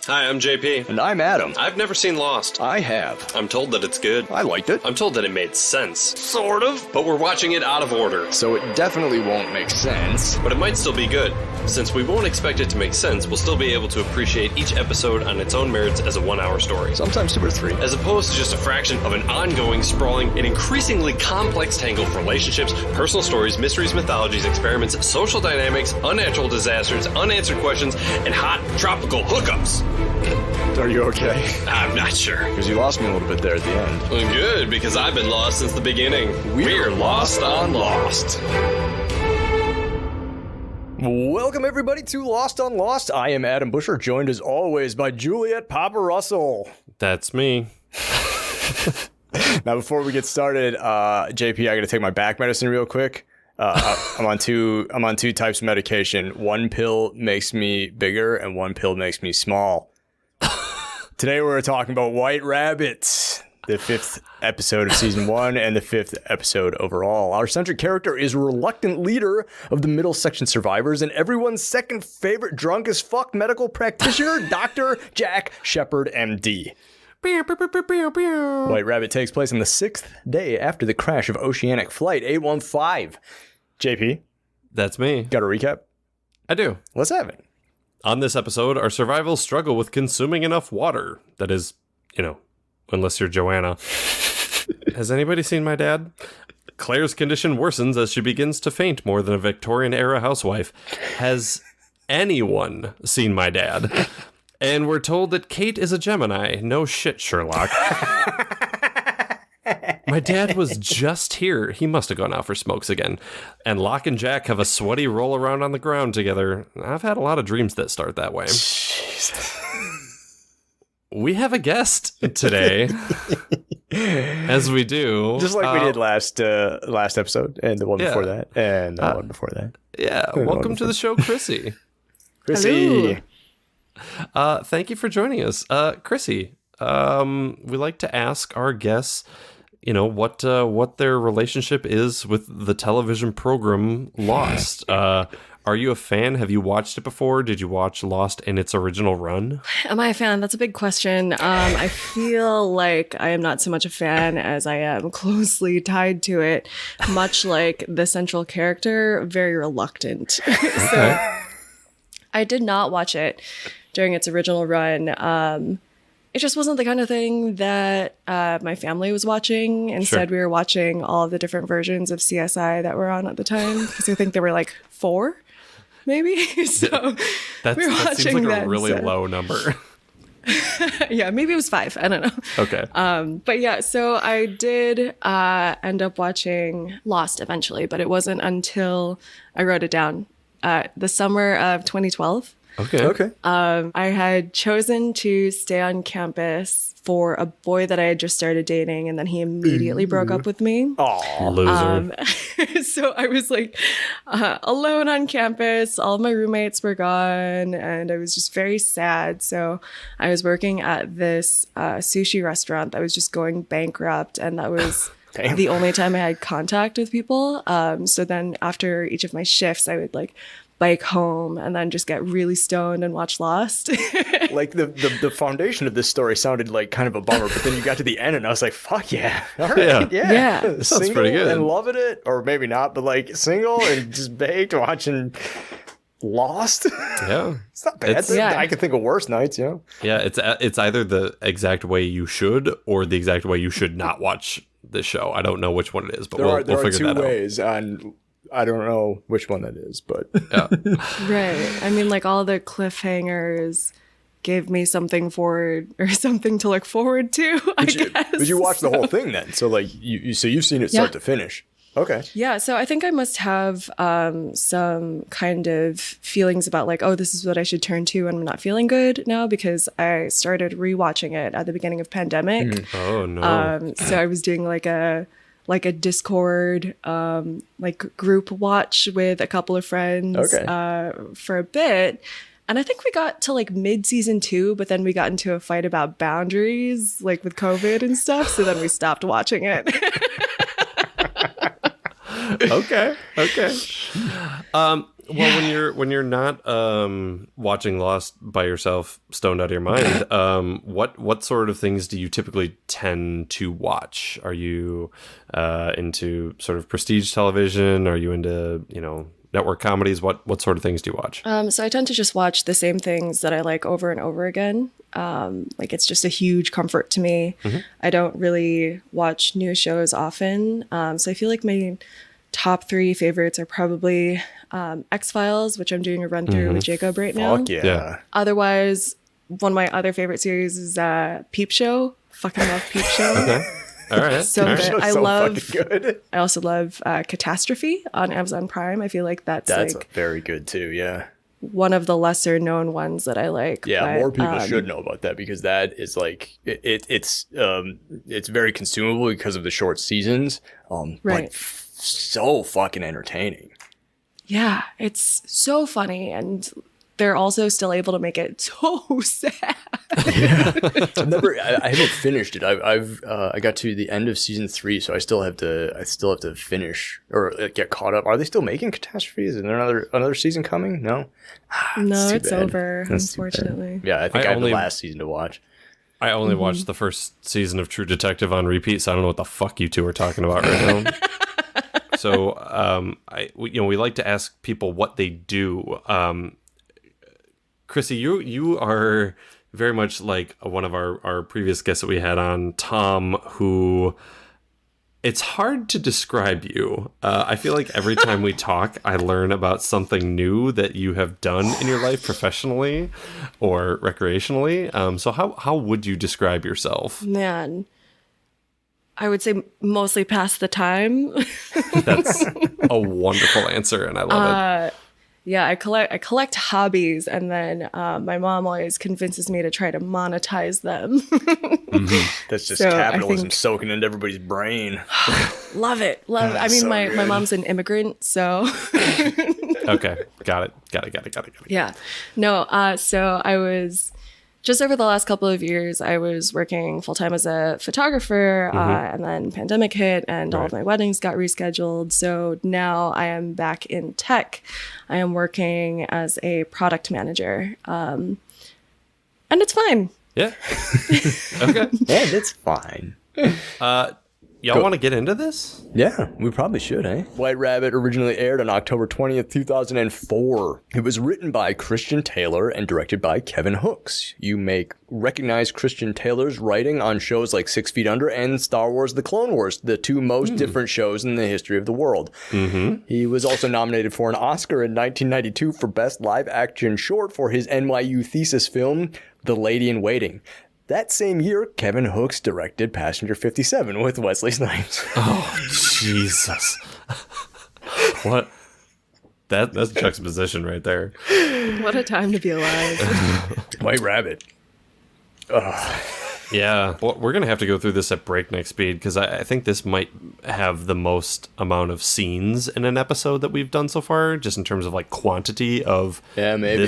Hi, I'm JP. And I'm Adam. I've never seen Lost. I have. I'm told that it's good. I liked it. I'm told that it made sense. Sort of. But we're watching it out of order. So it definitely won't make sense. But it might still be good. Since we won't expect it to make sense, we'll still be able to appreciate each episode on its own merits as a 1-hour story. Sometimes 2 or 3. As opposed to just a fraction of an ongoing, sprawling, and increasingly complex tangle of relationships, personal stories, mysteries, mythologies, experiments, social dynamics, unnatural disasters, unanswered questions, and hot tropical hookups. Are you okay? I'm not sure. Because you lost me a little bit there at the end. Well, good, because I've been lost since the beginning. We're lost on Lost. Welcome everybody to Lost on Lost. I am Adam Busher, joined as always by Juliet Papa Russell. That's me. Now before we get started, JP, I gotta take my back medicine real quick. I'm on two types of medication. One pill makes me bigger and one pill makes me small. Today we're talking about White Rabbit, the 5th episode of season 1 and the 5th episode overall. Our central character is a reluctant leader of the middle section survivors and everyone's second favorite drunk as fuck medical practitioner, Dr. Jack Shepard, MD. White Rabbit takes place on the 6th day after the crash of Oceanic Flight 815. JP? That's me. Got a recap? I do. Let's have it. On this episode, our survivors struggle with consuming enough water. That is, unless you're Joanna. Has anybody seen my dad? Claire's condition worsens as she begins to faint more than a Victorian-era housewife. Has anyone seen my dad? And we're told that Kate is a Gemini. No shit, Sherlock. My dad was just here. He must have gone out for smokes again. And Locke and Jack have a sweaty roll around on the ground together. I've had a lot of dreams that start that way. Jesus. We have a guest today. As we do. Just like we did last episode and the one before that and the one before that. Yeah. Welcome to the show, Chrissy. Chrissy. Hello. Thank you for joining us. Chrissy, we like to ask our guests, what their relationship is with the television program Lost. Are you a fan? Have you watched it before? Did you watch Lost in its original run? Am I a fan? That's a big question. I feel like I am not so much a fan as I am closely tied to it, much like the central character, very reluctant. So I did not watch it during its original run. It just wasn't the kind of thing that my family was watching. Instead, we were watching all of the different versions of CSI that were on at the time, because I think there were like 4, maybe. So that seems like a really low number. Yeah, maybe it was 5. I don't know. Okay. But yeah, so I did end up watching Lost eventually, but it wasn't until I wrote it down the summer of 2012. Okay. I had chosen to stay on campus for a boy that I had just started dating, and then he immediately broke up with me. Aw, loser. So I was like alone on campus. All of my roommates were gone, and I was just very sad. So I was working at this sushi restaurant that was just going bankrupt, and that was the only time I had contact with people. So then after each of my shifts, I would bike home and then just get really stoned and watch Lost. Like the foundation of this story sounded like kind of a bummer, but then you got to the end and I was like, fuck yeah. All right. Yeah. Sounds pretty good. And loving it, or maybe not, but single and just baked watching Lost. Yeah. It's not bad. I can think of worse nights, Yeah, it's either the exact way you should or the exact way you should not watch this show. I don't know which one it is, but we'll figure that out. There are 2 ways on... I don't know which one that is, but... Yeah. Right. I mean, all the cliffhangers gave me something forward or something to look forward to, I guess. But you watched the whole thing then, so you've seen it start to finish. Okay. Yeah, so I think I must have some kind of feelings about this is what I should turn to when I'm not feeling good now, because I started rewatching it at the beginning of pandemic. Oh, no. So I was doing a Discord group watch with a couple of friends for a bit. And I think we got to mid-season 2, but then we got into a fight about boundaries, with COVID and stuff. So then we stopped watching it. Okay. Well, when you're not watching Lost by yourself, stoned out of your mind, what sort of things do you typically tend to watch? Are you into sort of prestige television? Are you into network comedies? What sort of things do you watch? So I tend to just watch the same things that I like over and over again. Like it's just a huge comfort to me. I don't really watch new shows often. So I feel like my top 3 favorites are probably X-Files, which I'm doing a run through with Jacob right now. Fuck yeah. Otherwise, one of my other favorite series is Peep Show. Fucking love Peep Show. Okay. All right. So good. Fucking good. I also love Catastrophe on Amazon Prime. I feel like that's like very good too. Yeah. one of the lesser known ones that I like. Yeah, but, more people should know about that because that is like it's very consumable because of the short seasons. Right. But so fucking entertaining. Yeah, it's so funny, and they're also still able to make it so sad. Yeah, I haven't finished it. I got to the end of season 3, so I still have to finish or get caught up. Are they still making Catastrophes? Is there another season coming? No, No, it's bad. over, That's too unfortunately. Yeah, I think I have the last season to watch. I only watched the first season of True Detective on repeat, so I don't know what the fuck you two are talking about right now. So, we like to ask people what they do. Chrissy, you are very much like one of our previous guests that we had on, Tom, who it's hard to describe you. I feel like every time we talk, I learn about something new that you have done in your life professionally or recreationally. So how would you describe yourself? Man, I would say mostly pass the time. That's a wonderful answer, and I love it. Yeah, I collect hobbies, and then my mom always convinces me to try to monetize them. That's just So capitalism soaking into everybody's brain. Love it. I mean, So my good. mom's an immigrant, so Okay, got it. yeah. No, so I was just over the last couple of years, I was working full time as a photographer, and then pandemic hit, and all of my weddings got rescheduled. So now I am back in tech. I am working as a product manager, and it's fine. Yeah. Okay. And it's fine. Y'all want to get into this? Yeah, we probably should, eh? White Rabbit originally aired on October 20th, 2004. It was written by Christian Taylor and directed by Kevin Hooks. You may recognize Christian Taylor's writing on shows like 6 Feet Under and Star Wars The Clone Wars, the two most different shows in the history of the world. He was also nominated for an Oscar in 1992 for Best Live Action Short for his NYU thesis film, The Lady in Waiting. That same year, Kevin Hooks directed Passenger 57 with Wesley Snipes. Oh, Jesus. What? That's juxtaposition right there. What a time to be alive. White Rabbit. Yeah. Well, we're going to have to go through this at breakneck speed because I think this might have the most amount of scenes in an episode that we've done so far, just in terms of like quantity of maybe.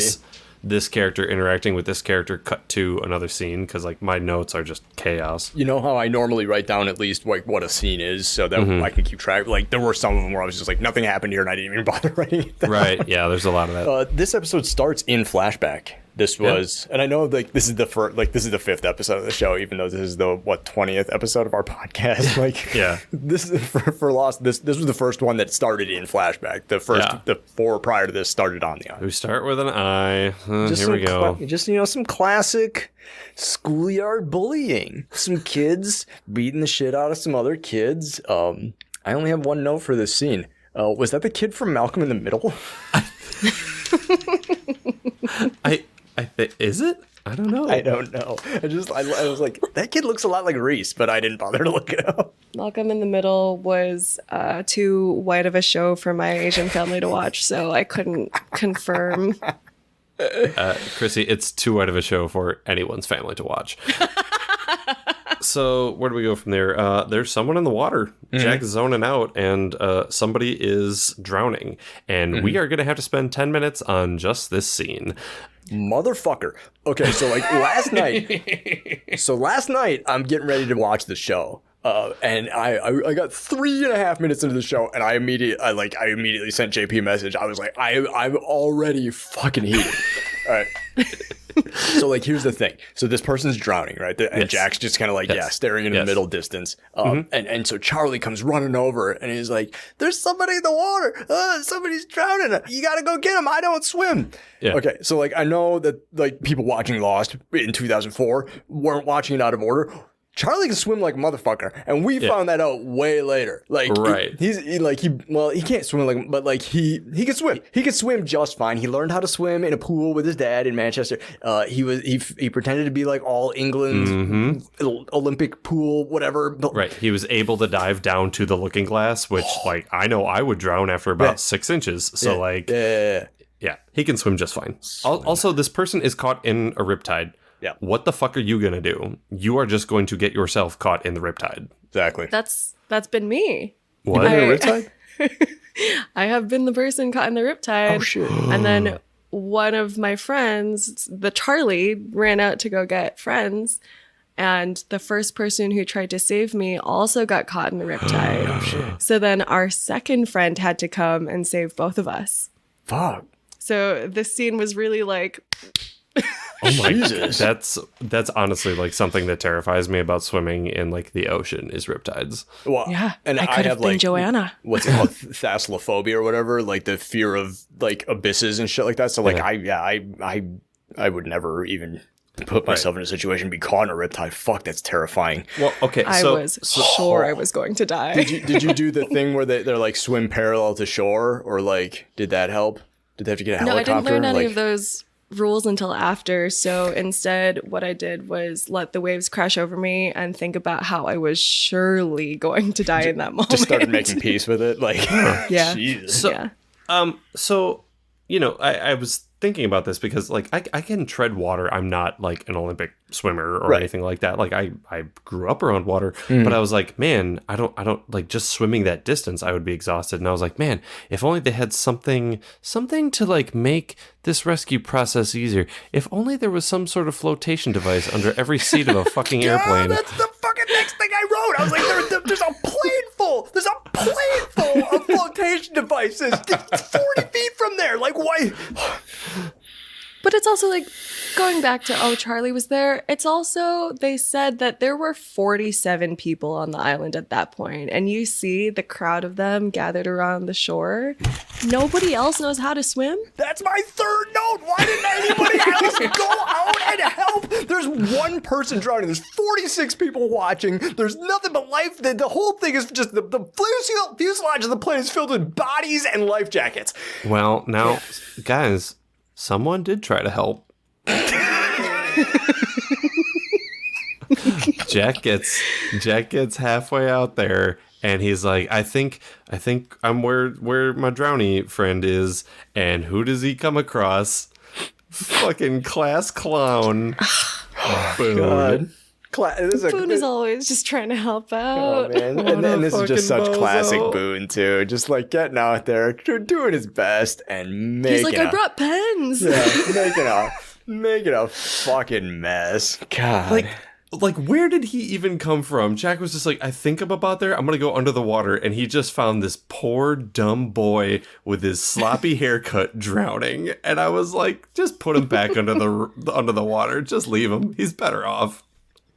This character interacting with this character cut to another scene, because like my notes are just chaos. You know how I normally write down at least like what a scene is so that I can keep track. Like there were some of them where I was just like, nothing happened here and I didn't even bother writing it down. Right. Yeah, there's a lot of that. This episode starts in flashback. This was, and I know like this is the first, like this is the 5th episode of the show, even though this is the 20th episode of our podcast. Like, Yeah. this is for Lost. This was the first one that started in flashback. The first, the 4 prior to this started on the. We start with an I. Just Here we go. Just some classic schoolyard bullying. Some kids beating the shit out of some other kids. I only have one note for this scene. Was that the kid from Malcolm in the Middle? Is it? I don't know. I don't know. I was like, that kid looks a lot like Reese, but I didn't bother to look it up. Malcolm in the Middle was too white of a show for my Asian family to watch, so I couldn't confirm. Chrissy, it's too white of a show for anyone's family to watch. So where do we go from there? There's someone in the water. Jack's zoning out, and somebody is drowning. And we are going to have to spend 10 minutes on just this scene. Motherfucker. Okay, so like last night. So last night, I'm getting ready to watch the show. And I got 3.5 minutes into the show, and I immediately sent JP a message. I was like, I'm already fucking heated. All right. So like, here's the thing. So this person's drowning, right? And Jack's just kind of like, staring into the middle distance. And so Charlie comes running over, and he's like, "There's somebody in the water. Somebody's drowning. You gotta go get him. I don't swim." Yeah. Okay. So like, I know that like people watching Lost in 2004 weren't watching it out of order. Charlie can swim like a motherfucker, and we found that out way later. Like, right. He can't swim like, but like he can swim. He can swim just fine. He learned how to swim in a pool with his dad in Manchester. He pretended to be like all England Olympic pool, whatever. Right. He was able to dive down to the looking glass, which like I know I would drown after about 6 inches. So yeah, he can swim just fine. Also, this person is caught in a riptide. Yeah. What the fuck are you going to do? You are just going to get yourself caught in the riptide. Exactly. That's been me. What? In a riptide? I have been the person caught in the riptide. Oh, shit. And then one of my friends, the Charlie, ran out to go get friends. And the first person who tried to save me also got caught in the riptide. Oh, shit. So then our second friend had to come and save both of us. Fuck. So this scene was really like... Oh my Jesus. That's honestly like something that terrifies me about swimming in like the ocean is riptides. Well, yeah, and I could have been like, Joanna. What's it called? Thalassophobia or whatever, like the fear of like abysses and shit like that. So like I would never even put myself in a situation to be caught in a riptide. Fuck, that's terrifying. Well, okay, I was sure I was going to die. Did you do the thing where they're like swim parallel to shore, or like did that help? Did they have to get a helicopter? No, I didn't learn any of those rules until after. So instead, what I did was let the waves crash over me and think about how I was surely going to die in that moment. Just started making peace with it, like yeah. Jesus. So you know, I was thinking about this because like I can tread water. I'm not like an Olympic swimmer or anything like that. Like I grew up around water, but I was like, man, I don't like just swimming that distance. I would be exhausted. And I was like, man, if only they had something to like make this rescue process easier. If only there was some sort of flotation device under every seat of a fucking airplane. That's the fucking next thing I wrote. I was like, there's a plane full of flotation devices 40 feet from there. Like, why? But it's also like going back to, Charlie was there. It's also, they said that there were 47 people on the island at that point, and you see the crowd of them gathered around the shore. Nobody else knows how to swim. That's my third note. Why didn't anybody else go out and help? There's one person drowning. There's 46 people watching. There's nothing but life. The whole thing is just the fuselage of the plane is filled with bodies and life jackets. Well, now, guys, someone did try to help. Jack gets halfway out there, and he's like, I think I'm where my drowning friend is. And who does he come across? Fucking class clown. Boone. Boone is always just trying to help out. Oh, man. And this is just such classic Boone, too. Just like getting out there, doing his best, and making He's like, I brought pens. Yeah, making a fucking mess. God. Like, where did he even come from? Jack was just like, I think I'm about there. I'm going to go under the water. And he just found this poor, dumb boy with his sloppy haircut drowning. And I was like, just put him back under the water. Just leave him. He's better off.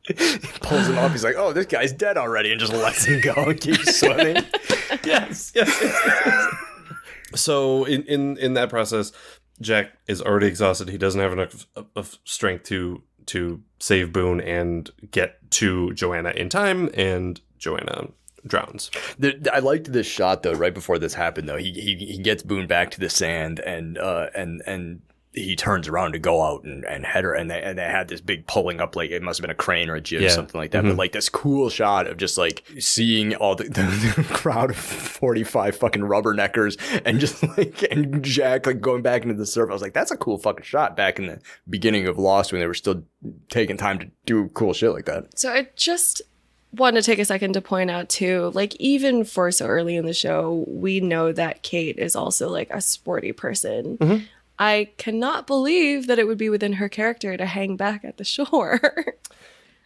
He pulls him up. He's like, oh, this guy's dead already, and just lets him go and keeps swimming. Yes. So in that process, Jack is already exhausted. He doesn't have enough of strength to save Boone and get to Joanna in time, and Joanna drowns. I liked this shot though. Right before this happened, though, he gets Boone back to the sand, and he turns around to go out and head her, and they had this big pulling up, like it must have been a crane or a jib, something like that. But like this cool shot of just like seeing all the crowd of 45 fucking rubberneckers, and just like, and Jack like going back into the surf. I was like, that's a cool fucking shot back in the beginning of Lost when they were still taking time to do cool shit like that. So I just want to take a second to point out too, like even for so early in the show, we know that Kate is also like a sporty person. Mm-hmm. I cannot believe that it would be within her character to hang back at the shore.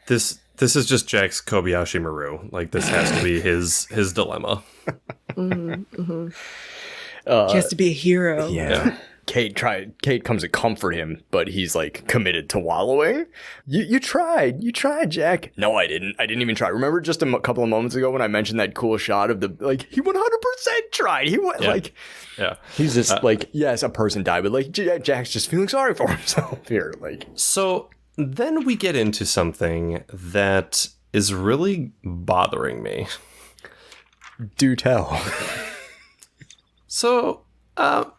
This This is just Jack's Kobayashi Maru. Like, this has to be his dilemma. He has to be a hero. Yeah. Kate comes to comfort him, but he's like committed to wallowing. You tried, Jack. No, I didn't even try. Remember just a couple of moments ago when I mentioned that cool shot of he 100% tried. He went he's just yes, a person died, but like Jack's just feeling sorry for himself here. Like, so then we get into something that is really bothering me. Do tell. So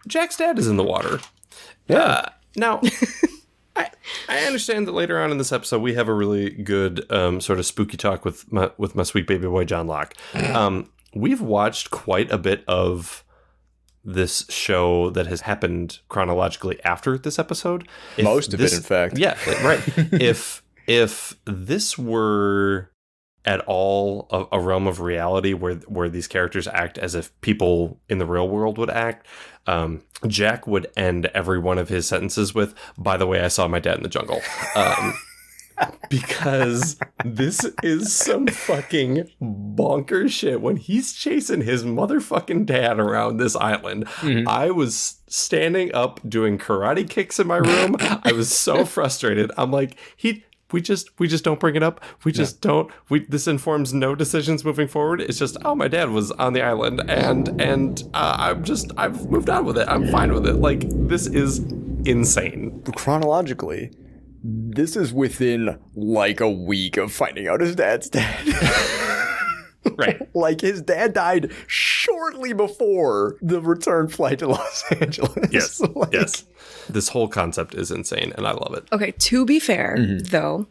Jack's dad is in the water. Yeah. Now, I understand that later on in this episode we have a really good sort of spooky talk with my sweet baby boy John Locke. We've watched quite a bit of this show that has happened chronologically after this episode. Most of it, in fact. Yeah, right. if this were at all a realm of reality where these characters act as if people in the real world would act, Jack would end every one of his sentences with, "By the way, I saw my dad in the jungle." Because this is some fucking bonkers shit. When he's chasing his motherfucking dad around this island, I was standing up doing karate kicks in my room. I was so frustrated. I'm like, we just don't bring it up. We just don't. This informs no decisions moving forward. It's just, oh, my dad was on the island, and I've moved on with it. I'm fine with it. Like, this is insane. Chronologically, this is within like a week of finding out his dad's dead. Right. Like, his dad died shortly before the return flight to Los Angeles. Yes. Yes. This whole concept is insane, and I love it. Okay, to be fair, though,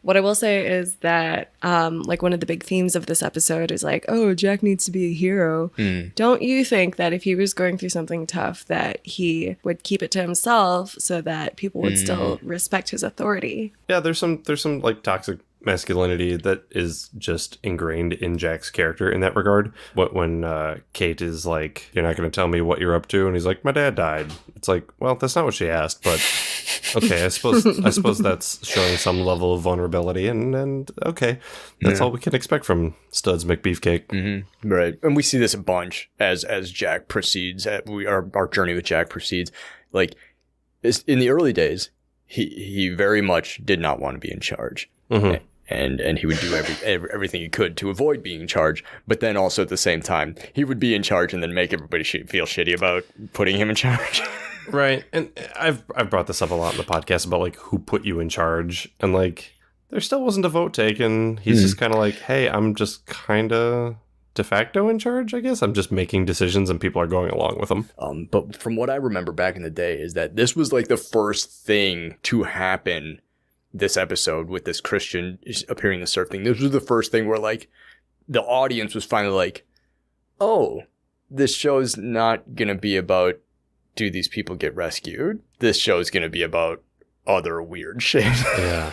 what I will say is that like one of the big themes of this episode is like, oh, Jack needs to be a hero. Don't you think that if he was going through something tough that he would keep it to himself so that people would still respect his authority? Yeah, there's some like toxic masculinity that is just ingrained in Jack's character in that regard. When Kate is like, "You're not going to tell me what you're up to," and he's like, "My dad died." It's like, well, that's not what she asked, but okay, I suppose that's showing some level of vulnerability, and okay, that's all we can expect from Studs McBeefcake. Right, and we see this a bunch as Jack proceeds. Our journey with Jack proceeds. Like, in the early days, he very much did not want to be in charge. And he would do everything he could to avoid being in charge. But then also at the same time, he would be in charge and then make everybody feel shitty about putting him in charge. Right. And I've brought this up a lot in the podcast about like who put you in charge. And like there still wasn't a vote taken. He's just kind of like, hey, I'm just kind of de facto in charge, I guess. I'm just making decisions and people are going along with them. But from what I remember back in the day is that this was like the first thing to happen this episode with this Christian appearing in the surf thing. This was the first thing where like the audience was finally like, oh, this show's not going to be about do these people get rescued? This show's going to be about other weird shit. Yeah.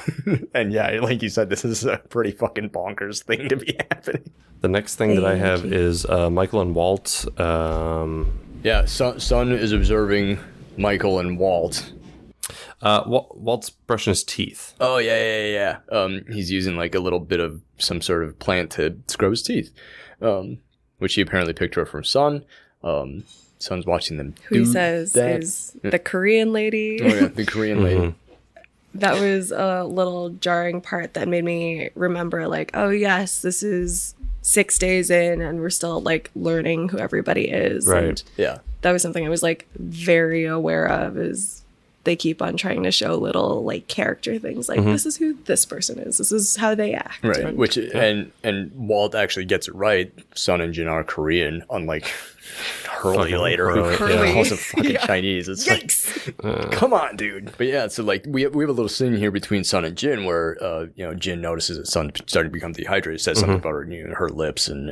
And yeah, like you said, this is a pretty fucking bonkers thing to be happening. The next thing that I have is Michael and Walt. Yeah, Son is observing Michael and Walt. Walt's brushing his teeth. Oh, yeah. He's using like a little bit of some sort of plant to scrub his teeth, which he apparently picked up from Son. Son's watching them Who he says that. Is the Korean lady. Oh, yeah, the Korean lady. That was a little jarring part that made me remember like, oh, yes, this is 6 days in and we're still like learning who everybody is. Right. And yeah. That was something I was like very aware of is they keep on trying to show little like character things like this is who this person is, this is how they act, right? And, which and Walt actually gets it right. Son and Jin are Korean, unlike Hurley later, who also fucking Chinese. It's yikes! Like, come on, dude. But yeah, so like we have a little scene here between Son and Jin where Jin notices that Son starting to become dehydrated, says something about her lips and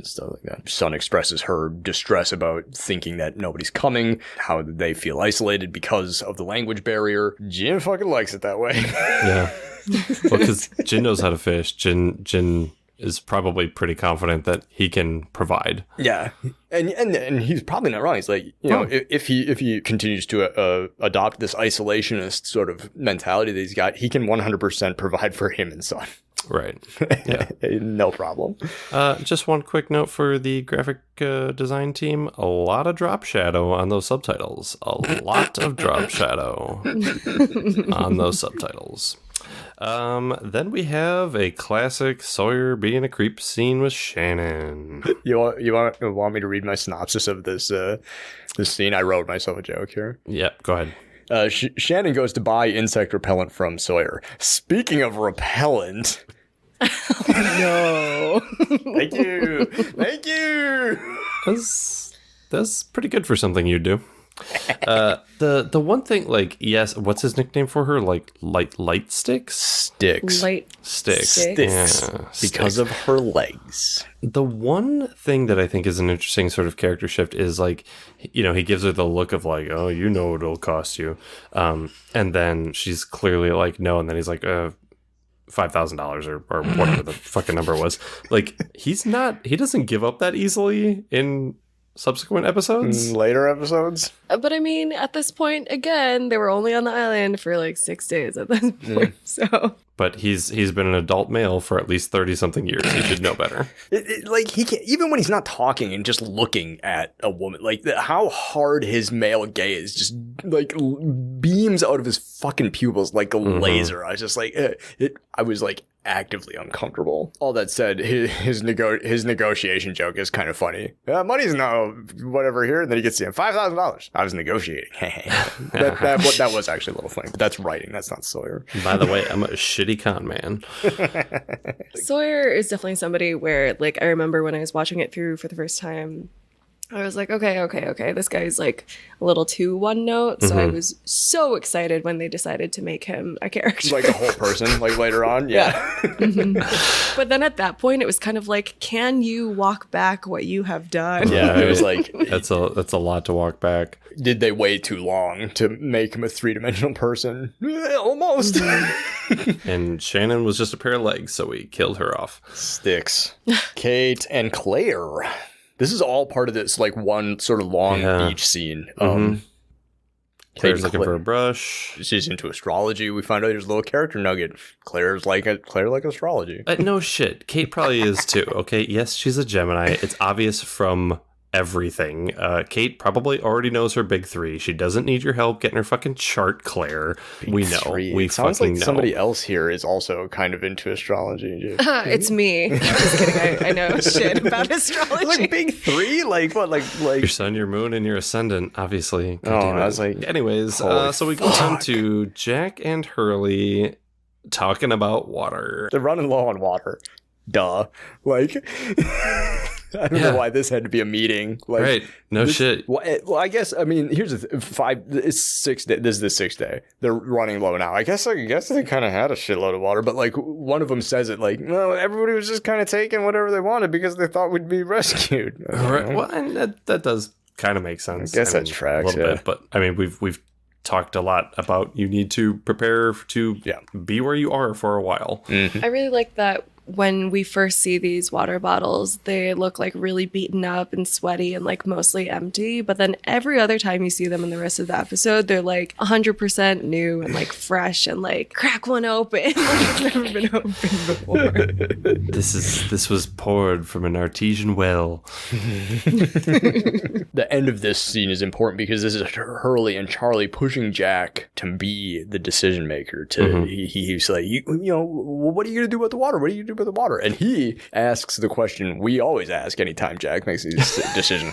stuff like that. Son expresses her distress about thinking that nobody's coming, how they feel isolated because of the language barrier. Jin fucking likes it that way. Yeah. Well, because Jin knows how to fish. Jin is probably pretty confident that he can provide. Yeah, and he's probably not wrong. He's like, if he continues to adopt this isolationist sort of mentality that he's got, he can 100% provide for him and Son. Right. Yeah. No problem. Just one quick note for the graphic design team. A lot of drop shadow on those subtitles. A lot of drop shadow on those subtitles. Then we have a classic Sawyer being a creep scene with Shannon. You want me to read my synopsis of this scene? I wrote myself a joke here. Yep, go ahead. Shannon goes to buy insect repellent from Sawyer. Speaking of repellent. No. Thank you. That's pretty good for something you do. The one thing, like, yes, what's his nickname for her? Like light sticks? Sticks. Light Sticks. sticks. Yeah, because of her legs. The one thing that I think is an interesting sort of character shift is, like, you know, he gives her the look of like, oh, you know what it'll cost you. And then she's clearly like, no. And then he's like, $5,000 or whatever the fucking number was. Like, he doesn't give up that easily in subsequent episodes. Later episodes. But I mean, at this point, again, they were only on the island for like 6 days at this point. Yeah. So, But he's been an adult male for at least 30-something years. He should know better. Like, he can't, even when he's not talking and just looking at a woman, like, how hard his male gaze just, like, beams out of his fucking pupils like a laser. I was just like, I was, like, actively uncomfortable. All that said, his negotiation joke is kind of funny. Money's no whatever here. And then he gets in $5,000. I was negotiating. that was actually a little funny, but that's writing. That's not Sawyer. By the way, I'm a shitty con man. Sawyer is definitely somebody where, like, I remember when I was watching it through for the first time, I was like, okay. This guy's like a little too one note. So I was so excited when they decided to make him a character. Like a whole person, like later on. Yeah. But then at that point, it was kind of like, can you walk back what you have done? Yeah, it was like, That's a lot to walk back. did they wait too long to make him a three-dimensional person? Almost. And Shannon was just a pair of legs, so we killed her off. Sticks. Kate and Claire. This is all part of this, like, one sort of long beach scene. Claire's looking for a brush. She's into astrology. We find out there's a little character nugget. Claire like astrology. No shit. Kate probably is too. Okay. Yes, she's a Gemini. It's obvious from everything. Kate probably already knows her big three. She doesn't need your help getting her fucking chart, Claire. We know. Three. We it sounds fucking like know. somebody else here is also kind of into astrology. It's me. Just kidding. I know shit about astrology. Like big three? Like what? Like Your sun, your moon, and your ascendant, obviously. God damn it. I was like, anyways, so we go on to Jack and Hurley talking about water. they're running low on water. Duh. Like, I don't know why this had to be a meeting. Like, Right. No this- shit. Well, I guess, I mean, here's the it's 6 day. This is the 6th day. They're running low now. I guess they kind of had a shitload of water, but like one of them says it like, no, everybody was just kind of taking whatever they wanted because they thought we'd be rescued. Right. Well, and that does kind of make sense. I guess that tracks, a little bit, but I mean, we've talked a lot about you need to prepare to be where you are for a while. I really like that when we first see these water bottles, they look like really beaten up and sweaty and like mostly empty. But then every other time you see them in the rest of the episode, they're like 100% new and like fresh and like crack one open. Like it's never been opened before. This was poured from an artesian well. The end of this scene is important because this is Hurley and Charlie pushing Jack to be the decision maker. He's like, you know, what are you gonna do about the water? What are you gonna do about the water? And he asks the question we always ask anytime Jack makes his decision: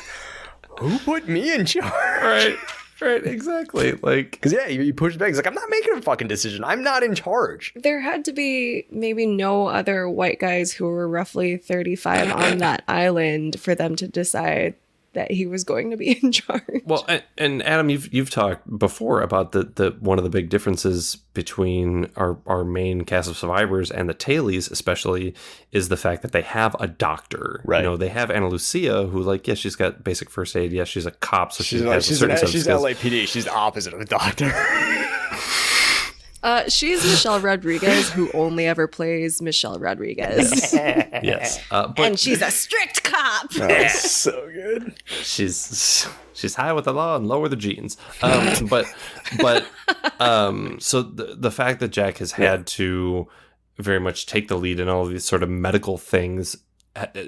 who put me in charge? Right, exactly. Like, Because he pushes back. He's like, I'm not making a fucking decision. I'm not in charge. There had to be maybe no other white guys who were roughly 35 on that island for them to decide that he was going to be in charge. well, and Adam, you've talked before about the one of the big differences between our main cast of survivors and the tailies, especially, is the fact that they have a doctor. Right. You know, they have Ana Lucia, who, like, yes, she's got basic first aid. Yes, she's a cop, so she has a certain set of she's skills. LAPD. She's the opposite of a doctor. She's Michelle Rodriguez, who only ever plays Michelle Rodriguez. Yes, but And she's a strict cop. That's so good. she's high with the law and low with the jeans. But so the fact that Jack has had to very much take the lead in all of these sort of medical things,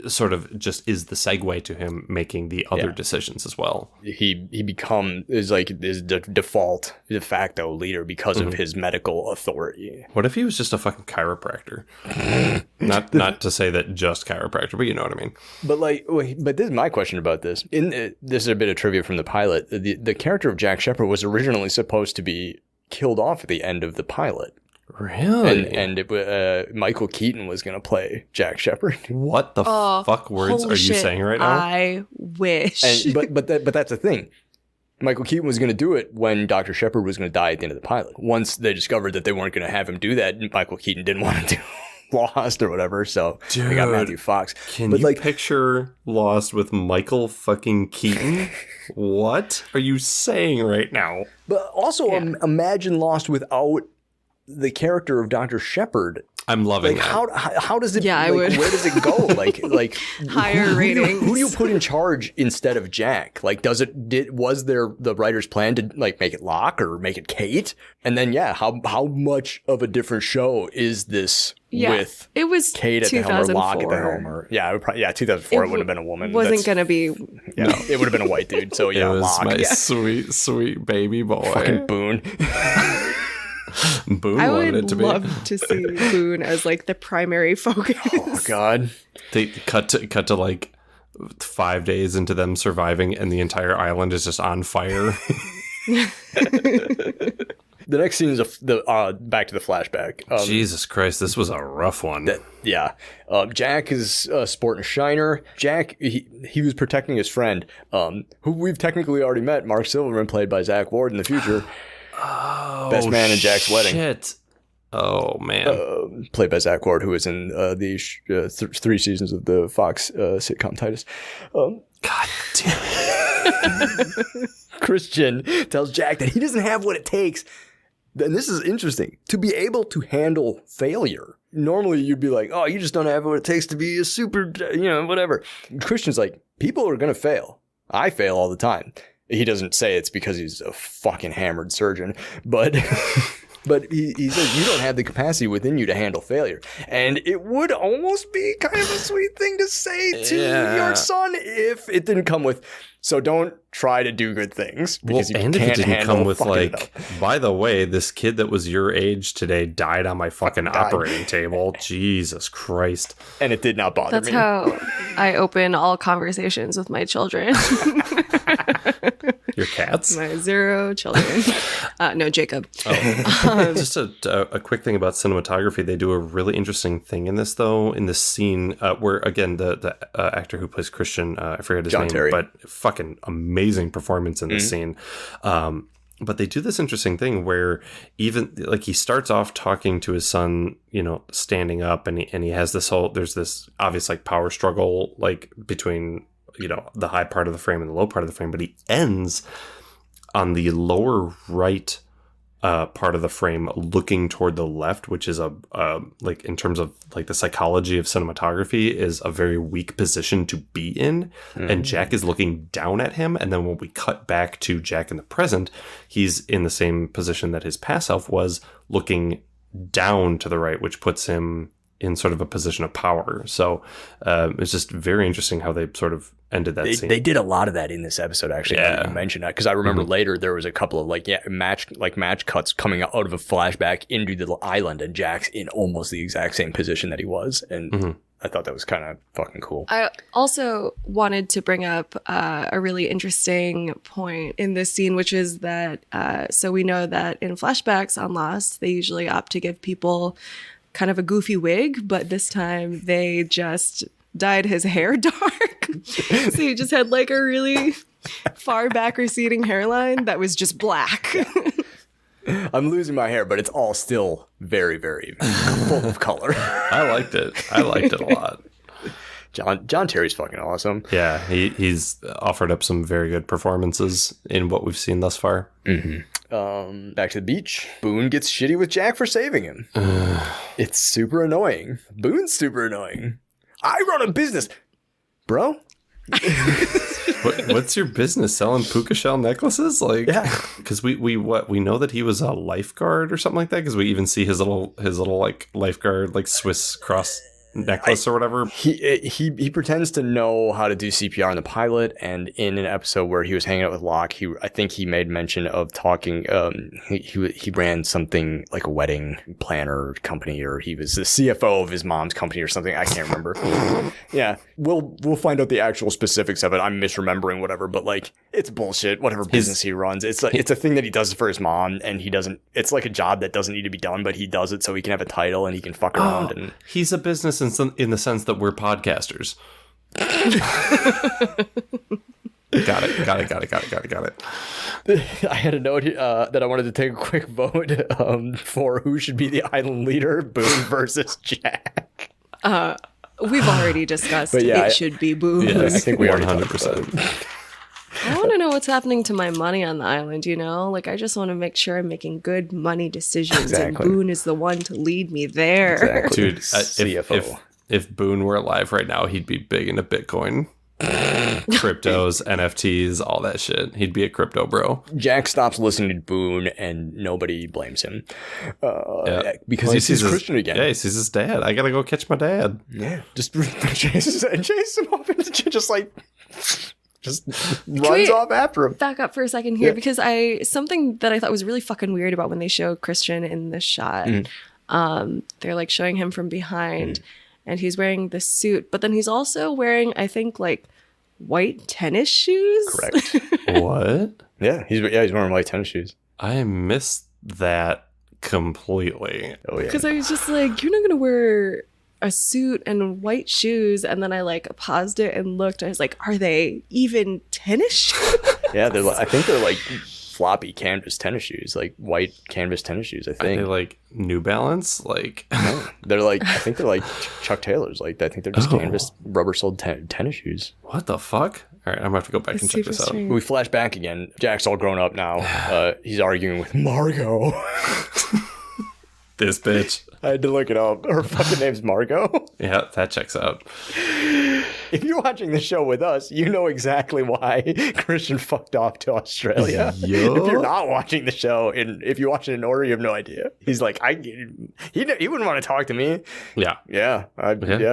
sort of just is the segue to him making the other decisions as well. He is default de facto leader because of his medical authority. What if he was just a fucking chiropractor? not to say that just chiropractor, but you know what I mean. But this is my question about this. This is a bit of trivia from the pilot. The character of Jack Shepard was originally supposed to be killed off at the end of the pilot. Really? And Michael Keaton was going to play Jack Shepard. What the fuck words are you saying right now? I wish. But that's the thing. Michael Keaton was going to do it when Dr. Shepard was going to die at the end of the pilot. Once they discovered that they weren't going to have him do that, Michael Keaton didn't want to do Lost or whatever, so they got Matthew Fox. Can you picture Lost with Michael fucking Keaton? What are you saying right now? But also imagine Lost without the character of Dr. Shepard. I'm loving that. How does it? Yeah, I would. Where does it go? Like higher ratings. Who do you put in charge instead of Jack? Like, was there the writer's plan to like make it Locke or make it Kate? And then how much of a different show is this with it was Kate at the helm or Locke at the helm? Or 2004 it would have been a woman. Wasn't gonna be. Yeah, it would have been a white dude. So it was Locke. My sweet baby boy. Fucking Boone. Boone I wanted would it to be. love to see Boone as like the primary focus. Oh God! They cut to like 5 days into them surviving, and the entire island is just on fire. The next scene is back to the flashback. Jesus Christ, this was a rough one. Jack is sporting a shiner. Jack, he was protecting his friend, who we've technically already met, Mark Silverman, played by Zach Ward in the future. Best man in Jack's wedding. Shit. Oh, man. Played by Zach Ward, who was in the 3 seasons of the Fox sitcom Titus. God damn it. Christian tells Jack that he doesn't have what it takes. And this is interesting. To be able to handle failure. Normally you'd be like, oh, you just don't have what it takes to be a super, whatever. Christian's like, people are going to fail. I fail all the time. He doesn't say it's because he's a fucking hammered surgeon, but but he says you don't have the capacity within you to handle failure. And it would almost be kind of a sweet thing to say to your son if it didn't come with, so don't try to do good things because you can't if it didn't handle come with like, by the way, this kid that was your age today died on my fucking operating table. Jesus Christ. And it did not bother me. That's how I open all conversations with my children. Your cats? My 0 children. No, Jacob. Just a quick thing about cinematography. They do a really interesting thing in this scene where, again, the actor who plays Christian, I forget his John name, Terry. but fucking amazing performance in this scene. But they do this interesting thing where even like he starts off talking to his son, standing up, and he has there's this obvious like power struggle like between the high part of the frame and the low part of the frame, but he ends on the lower right part of the frame looking toward the left, which is like in terms of like the psychology of cinematography is a very weak position to be in. And Jack is looking down at him. And then when we cut back to Jack in the present, he's in the same position that his past self was, looking down to the right, which puts him in sort of a position of power. So it's just very interesting how they sort of ended that scene. They did a lot of that in this episode, actually. Now that you mentioned that, because I remember later there was a couple of match cuts coming out of a flashback into the island, and Jack's in almost the exact same position that he was, and I thought that was kind of fucking cool. I also wanted to bring up a really interesting point in this scene, which is that so we know that in flashbacks on Lost, they usually opt to give people kind of a goofy wig, but this time they just dyed his hair dark. So he just had like a really far back receding hairline that was just black. I'm losing my hair, but it's all still very, very full of color. I liked it a lot. John Terry's fucking awesome. Yeah, he's offered up some very good performances in what we've seen thus far. Back to the beach. Boone gets shitty with Jack for saving him. It's super annoying. Boone's super annoying. I run a business. Bro? What's your business? Selling puka shell necklaces? Like, Yeah. Because we know that he was a lifeguard or something like that. Because we even see his little like lifeguard like Swiss cross necklace or whatever. He pretends to know how to do CPR on the pilot, and in an episode where he was hanging out with Locke, I think he made mention of talking. He ran something like a wedding planner company, or he was the CFO of his mom's company or something. I can't remember. Yeah, we'll find out the actual specifics of it. I'm misremembering whatever, but like it's bullshit. Whatever business he runs, it's like it's a thing that he does for his mom, and he doesn't. It's like a job that doesn't need to be done, but he does it so he can have a title and he can fuck around. And he's a business in the sense that we're podcasters. Got it. I had a note that I wanted to take a quick vote for who should be the island leader, Boone versus Jack. We've already discussed it should be Boone. Yeah, I think we 100%. I want to know what's happening to my money on the island, you know? Like, I just want to make sure I'm making good money decisions, Exactly. and Boone is the one to lead me there. Exactly. Dude, CFO. if Boone were alive right now, he'd be big into Bitcoin, cryptos, NFTs, all that shit. He'd be a crypto bro. Jack stops listening to Boone, and nobody blames him because he sees his, Christian again. Yeah, he sees his dad. I gotta go catch my dad. Yeah, just chases him off, and just runs off after him. Back up for a second here, because something that I thought was really fucking weird about when they show Christian in this shot. They're like showing him from behind, and he's wearing this suit, but then he's also wearing, I think, like white tennis shoes. Correct. What? Yeah, he's wearing white tennis shoes. I missed that completely. Oh yeah. Because I was just like, you're not gonna wear a suit and white shoes. And then I like paused it and looked. I was like, are they even tennis shoes? Yeah, I think they're like floppy canvas tennis shoes, like white canvas tennis shoes. I Are think they like New Balance? Like, no, they're like, I think they're like Chuck Taylors. Like, I think they're just canvas rubber soled tennis shoes. what the fuck? All right, I'm gonna have to go back and check this out. We flash back again. Jack's all grown up now. He's arguing with Margot. This bitch. I had to look it up. Her fucking name's Margot. Yeah, that checks out. If you're watching the show with us, you know exactly why Christian fucked off to Australia. Yo. If you're not watching the show, and if you watch it in order, you have no idea. He's like, he wouldn't want to talk to me. Yeah. Yeah,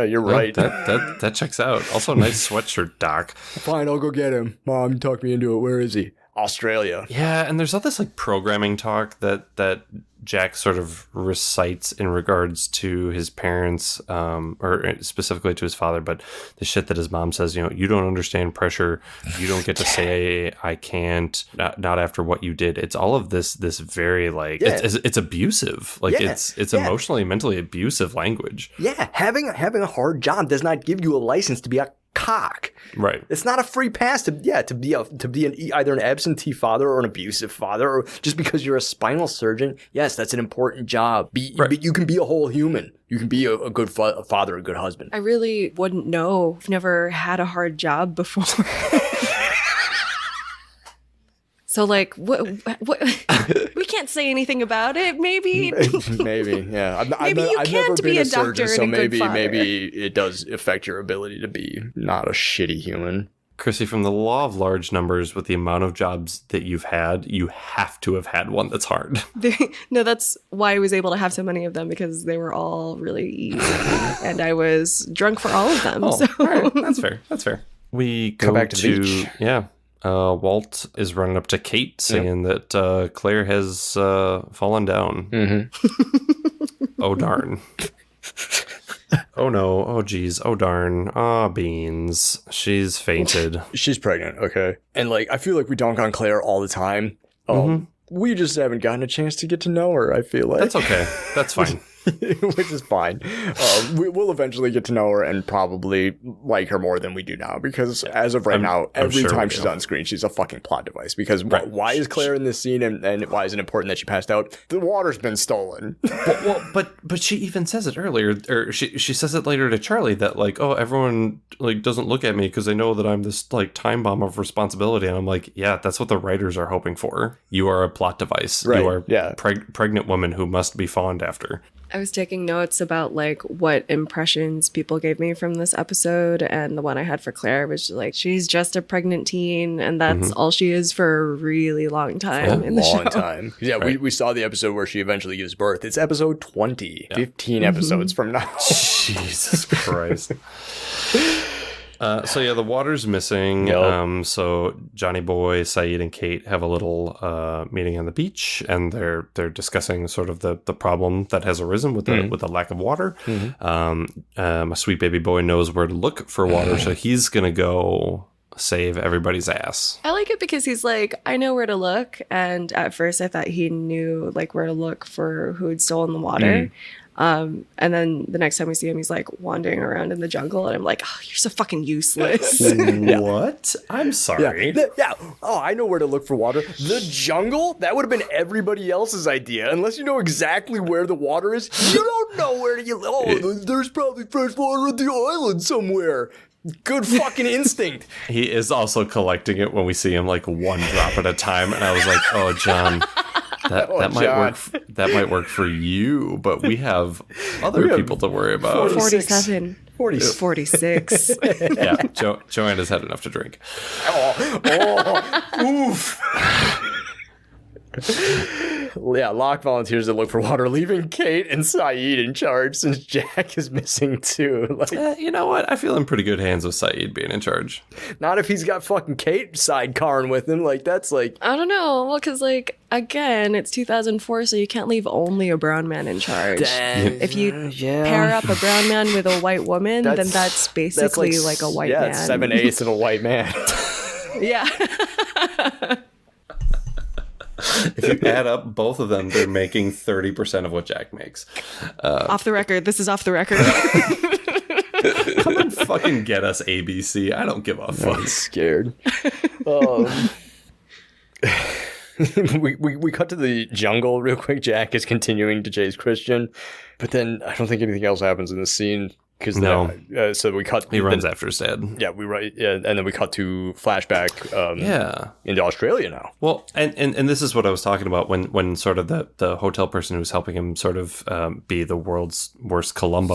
you're right. That checks out. Also, nice sweatshirt, Doc. Fine, I'll go get him. Mom, you talked me into it. Where is he? Australia. Yeah, and there's all this like programming talk that Jack sort of recites in regards to his parents, or specifically to his father, but the shit that his mom says, you know, you don't understand pressure. You don't get to say I can't, not after what you did. It's all of this very like, it's abusive. Like it's emotionally, mentally abusive language. Yeah, having a hard job does not give you a license to be a cock. Right. It's not a free pass to be either an absentee father or an abusive father, or just because you're a spinal surgeon. Yes, that's an important job. But you can be a whole human. You can be a good father, a good husband. I really wouldn't know. I've never had a hard job before. So like, what? We can't say anything about it. Maybe. Maybe, yeah. Maybe you can't be a doctor so and a good father. maybe it does affect your ability to be not a shitty human. Chrissy, from the law of large numbers, with the amount of jobs that you've had, you have to have had one that's hard. No, that's why I was able to have so many of them, because they were all really easy, and I was drunk for all of them. Oh, So all right. That's fair. We go back to the beach. Yeah. Walt is running up to Kate saying that Claire has fallen down. Mm-hmm. Oh, darn. Oh, no. Oh, geez. Oh, darn. Ah, beans. She's fainted. She's pregnant, okay? And like, I feel like we dunk on Claire all the time. We just haven't gotten a chance to get to know her, I feel like. That's okay. That's fine. Which is fine. We'll eventually get to know her and probably like her more than we do now, because as of right now, every time she's on screen, she's a fucking plot device. Because why is Claire in this scene, and why is it important that she passed out? The water's been stolen. But she even says it earlier, or she says it later to Charlie, that like, oh, everyone like doesn't look at me because they know that I'm this like time bomb of responsibility. And I'm like, yeah, that's what the writers are hoping for. You are a plot device. Right. You are pregnant woman who must be fawned after. I was taking notes about like what impressions people gave me from this episode, and the one I had for Claire was like, she's just a pregnant teen, and that's all she is for a really long time in the show. Long time. Yeah, Right. we saw the episode where she eventually gives birth. It's episode 20, 15 episodes from now. Jesus Christ. So yeah, the water's missing. Yep. So Johnny Boy, Saeed, and Kate have a little meeting on the beach, and they're discussing sort of the problem that has arisen with the lack of water. My sweet baby boy knows where to look for water, so he's gonna go save everybody's ass. I like it because he's like, I know where to look, and at first I thought he knew like where to look for who had stolen the water. And then the next time we see him, he's like wandering around in the jungle, and I'm like, oh, you're so fucking useless. What? I'm sorry. Yeah. Oh, I know where to look for water. The jungle? That would have been everybody else's idea. Unless you know exactly where the water is, you don't know where to. Oh, there's probably fresh water at the island somewhere. Good fucking instinct. He is also collecting it when we see him like one drop at a time, and I was like, oh, John. That might John. work. That might work for you, but we have other people to worry about. 47. 46. Yeah, Joanna's had enough to drink. Oof. Yeah, Locke volunteers to look for water, leaving Kate and Saeed in charge since Jack is missing too. Like, You know what? I feel in pretty good hands with Saeed being in charge. not if he's got fucking Kate sidecarring with him. Like, that's like, I don't know. Well, because like again, it's 2004, so you can't leave only a brown man in charge. If you pair up a brown man with a white woman, then that's basically like a white man. Yeah, 7/8 of a white man. Yeah. If you add up both of them, they're making 30% of what Jack makes. Off the record. This is off the record. Come and fucking get us, ABC. I don't give a fuck. I'm scared. We cut to the jungle real quick. Jack is continuing to chase Christian, but then I don't think anything else happens in the scene. Because so we cut. He runs after his dad. Yeah, and then we cut to flashback. Into Australia now. Well, and this is what I was talking about when sort of the hotel person who's helping him sort of be the world's worst Columbo.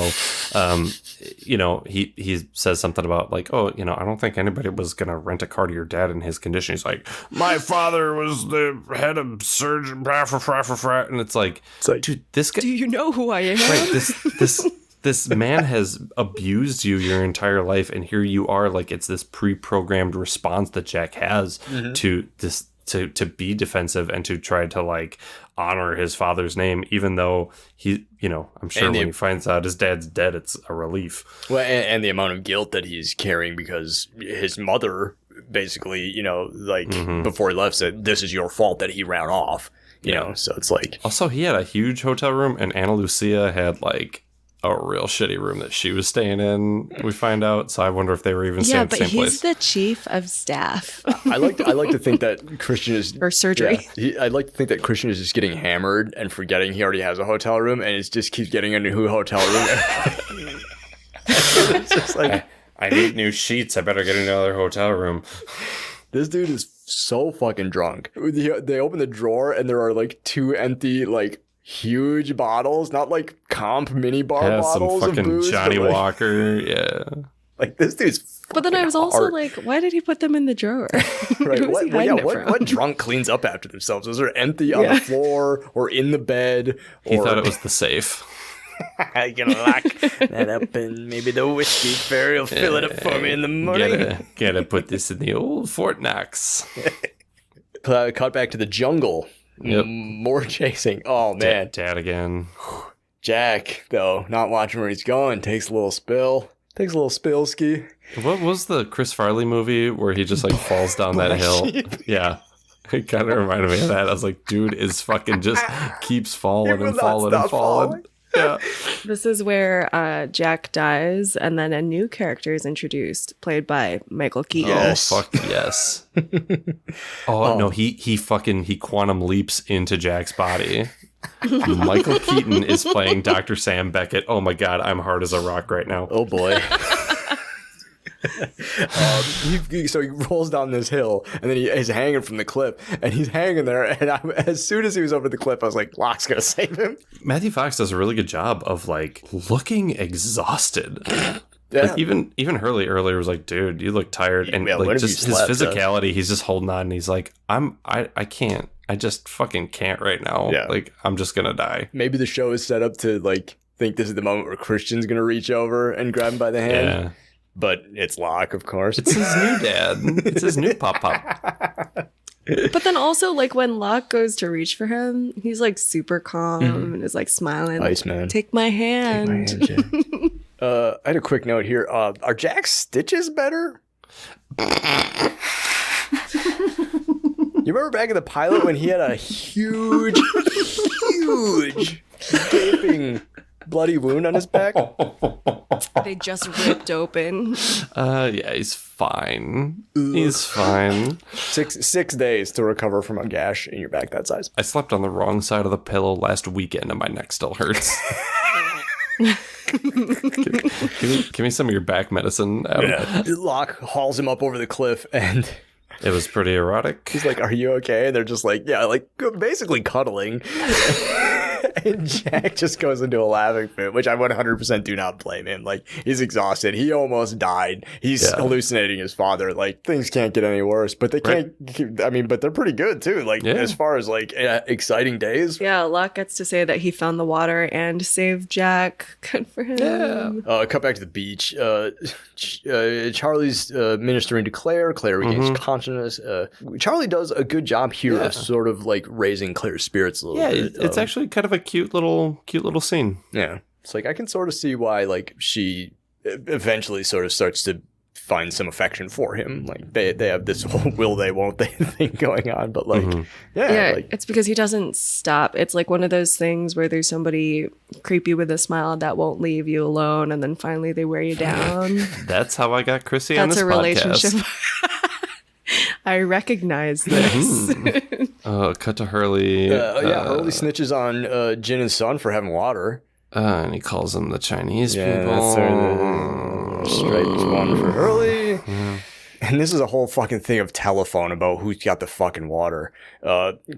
He says something about like, oh, I don't think anybody was gonna rent a car to your dad in his condition. He's like, my father was the head of surgeon, and it's like, dude, this guy. Do you know who I am? Right, this man has abused you your entire life, and here you are, like it's this pre-programmed response that Jack has to this to be defensive and to try to like honor his father's name, even though he, I'm sure when he finds out his dad's dead, it's a relief. Well, and the amount of guilt that he's carrying because his mother basically, before he left said, "This is your fault that he ran off." You know, so it's like. Also, he had a huge hotel room, and Ana Lucia had like a real shitty room that she was staying in, we find out. So I wonder if they were even staying at the same place. Yeah, but he's the chief of staff. I like to think that Christian is or surgery. Yeah, I'd like to think that Christian is just getting hammered and forgetting he already has a hotel room, and it just keeps getting a new hotel room. It's just like, I need new sheets. I better get another hotel room. This dude is so fucking drunk. They open the drawer and there are like 2 empty like huge bottles, not like comp mini bar bottles some fucking of booze, Johnny like, Walker. Yeah, like this dude's. But then I was also hard. like, why did he put them in the drawer? Right. What drunk cleans up after themselves? Was there empty on the floor or in the bed? He thought it was the safe. I can lock that up and maybe the whiskey fairy will fill it up for me in the morning. Gotta put this in the old Fort Knox. Cut back to the jungle. Yep. More chasing. Oh, man. Dad again. Jack, though, not watching where he's going, takes a little spill. Takes a little spill ski. What was the Chris Farley movie where he just like falls down that hill? Yeah. It kind of reminded me of that. I was like, dude is fucking just keeps falling and falling and falling. Yeah. This is where Jack dies, and then a new character is introduced, played by Michael Keaton. Yes. Oh, fuck yes. No, he quantum leaps into Jack's body. Michael Keaton is playing Dr. Sam Beckett. Oh my god, I'm hard as a rock right now. Oh boy. So he rolls down this hill, and then he's hanging from the cliff, and he's hanging there. And as soon as he was over the cliff, I was like, Locke's gonna save him. Matthew Fox does a really good job of like looking exhausted. Yeah. Like even Hurley earlier was like, dude, you look tired, and Yeah, like just his physicality, he's just holding on, and he's like, I can't, I just fucking can't right now. Yeah. Like I'm just gonna die. Maybe the show is set up to like think this is the moment where Christian's gonna reach over and grab him by the hand. Yeah. But it's Locke, of course. It's his new dad. It's his new pop. But then also, like, when Locke goes to reach for him, he's, like, super calm and is, like, smiling. Iceman. Like, take my hand. I had a quick note here. Are Jack's stitches better? You remember back in the pilot when he had a huge, gaping, bloody wound on his back? They just ripped open. Yeah, he's fine. He's fine. 6 days to recover from a gash in your back that size. I slept on the wrong side of the pillow last weekend and my neck still hurts. Give me some of your back medicine, Adam. Yeah. Locke hauls him up over the cliff, and It was pretty erotic. he's like, "Are you okay?" And they're just like, "Yeah," like basically cuddling. And Jack just goes into a laughing fit, which I 100% do not blame him. Like, he's exhausted. He almost died. He's hallucinating his father. Like, things can't get any worse, but they can't. I mean, but they're pretty good too. Like, as far as like exciting days. Yeah, Locke gets to say that he found the water and saved Jack. Good for him. Yeah. Cut back to the beach. Charlie's ministering to Claire. Claire regains consciousness. Charlie does a good job here of sort of like raising Claire's spirits a little bit. It's actually kind of a cute little scene. Yeah. It's like I can sort of see why like she eventually sort of starts to find some affection for him. Like they have this whole will they won't they thing going on, but like Yeah, like, it's because he doesn't stop. It's like one of those things where there's somebody creepy with a smile that won't leave you alone, and then finally they wear you down. That's how I got Chrissy on That's this a relationship. podcast. I recognize this. Cut to Hurley. Hurley snitches on Jin and Sun for having water. And he calls them the Chinese people. That's straight one for Hurley. Yeah. And this is a whole fucking thing of telephone about who's got the fucking water.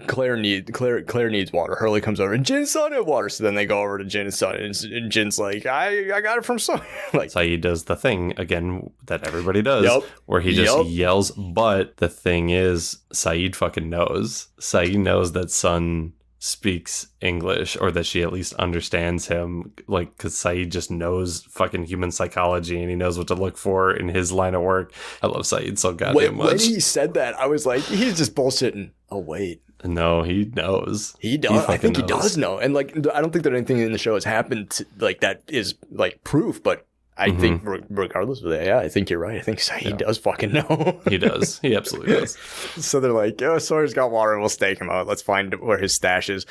Claire needs water. Hurley comes over and Jin and Sun have water. So then they go over to Jin and Sun, and Jin's like, I got it from Sun. Like, Saeed does the thing again that everybody does, where he just yells. But the thing is, Saeed fucking knows. Saeed knows that Sun speaks English, or that she at least understands him, like, because Saeed just knows fucking human psychology and he knows what to look for in his line of work. I love Saeed so goddamn much. When he said that, I was like, he's just bullshitting. Oh wait, no, he knows. He does. I think he does know. And like, I don't think that anything in the show has happened to, like, that is like proof, but I think regardless of that, I think you're right. I think Saeed does fucking know. He does. He absolutely does. So they're like, oh, Sawyer's got water, and we'll stake him out. Let's find where his stash is,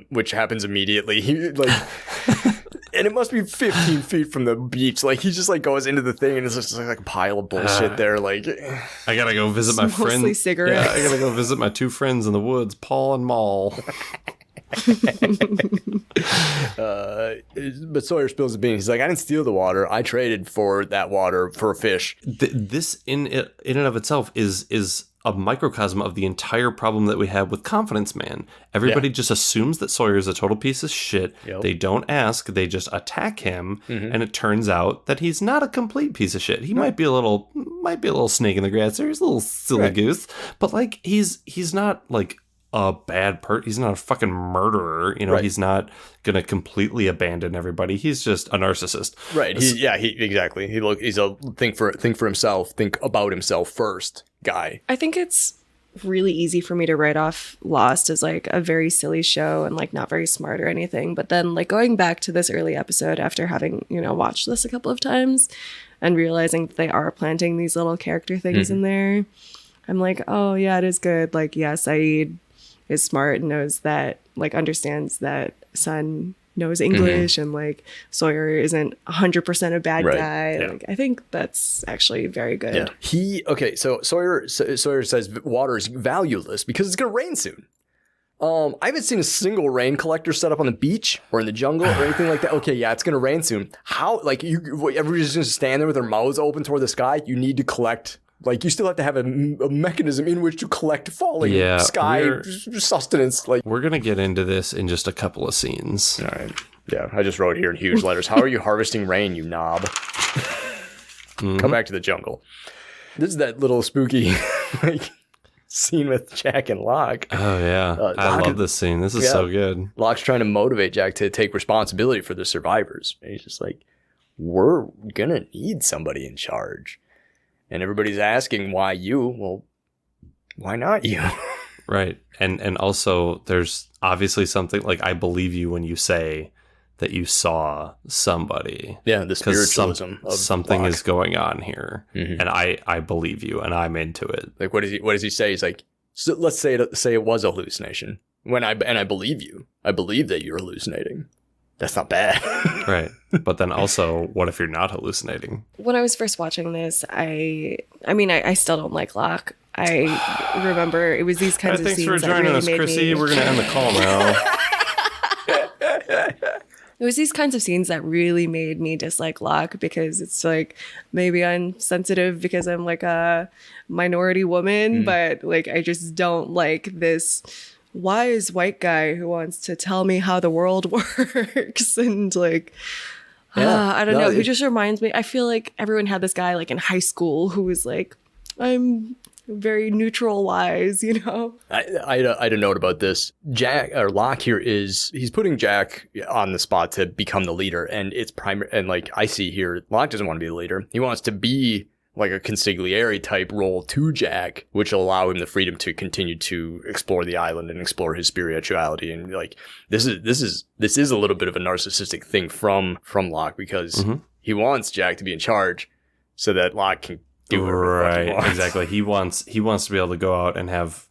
which happens immediately. He like, and it must be 15 feet from the beach. Like, he just like goes into the thing, and it's just like a pile of bullshit there. Like, I gotta go visit my friend. Mostly cigarettes. Yeah, I gotta go visit my two friends in the woods, Paul and Maul. But Sawyer spills the beans. He's like, I didn't steal the water. I traded for that water for a fish. This in and of itself is a microcosm of the entire problem that we have with Confidence Man. Everybody just assumes that Sawyer is a total piece of shit. They don't ask. They just attack him, and it turns out that he's not a complete piece of shit. He might be a little snake in the grass there. He's a little silly goose, but like he's not like a bad person. He's not a fucking murderer. You know, he's not gonna completely abandon everybody. He's just a narcissist. Right. He exactly. He's a think for himself, think about himself first guy. I think it's really easy for me to write off Lost as like a very silly show and like not very smart or anything. But then like going back to this early episode after having, watched this a couple of times and realizing that they are planting these little character things in there, I'm like, oh yeah, it is good. Like, yeah, Saeed is smart and knows that, like, understands that Sun knows English and like Sawyer isn't 100% a bad guy. Yeah. Like, I think that's actually very good. Yeah. So Sawyer says water is valueless because it's gonna rain soon. I haven't seen a single rain collector set up on the beach or in the jungle or anything like that. Okay, yeah, it's gonna rain soon. How? Like, everybody's just gonna stand there with their mouths open toward the sky? You need to collect. Like, you still have to have a mechanism in which to collect falling sky sustenance. Like, we're gonna get into this in just a couple of scenes. All right. Yeah, I just wrote here in huge letters. How are you harvesting rain, you knob? Come back to the jungle. This is that little spooky like scene with Jack and Locke. Oh yeah, I love this scene. This is so good. Locke's trying to motivate Jack to take responsibility for the survivors. And he's just like, we're gonna need somebody in charge. And everybody's asking, why you? Well, why not you? Right. And also there's obviously something like, I believe you when you say that you saw somebody. Yeah, the spiritualism of something Locke is going on here. Mm-hmm. And I believe you and I'm into it. Like, what does he say? He's like, so let's say it was a hallucination. I believe you. I believe that you're hallucinating. That's not bad. Right. But then also, what if you're not hallucinating? When I was first watching this, I still don't like Locke. I remember it was these kinds of scenes. Thanks for joining us, Chrissy. We're going to end the call now. It was these kinds of scenes that really made me dislike Locke, because it's like, maybe I'm sensitive because I'm like a minority woman, but like, I just don't like this wise white guy who wants to tell me how the world works. And like, I don't know. Who just reminds me, I feel like everyone had this guy like in high school who was like, I'm very neutral wise, you know? I had a note about this. Locke here he's putting Jack on the spot to become the leader. And it's primary. And like I see here, Locke doesn't want to be the leader. He wants to be like a consigliere type role to Jack, which will allow him the freedom to continue to explore the island and explore his spirituality. And like, this is a little bit of a narcissistic thing from Locke, because he wants Jack to be in charge so that Locke can do whatever he wants. Exactly. He wants to be able to go out and have,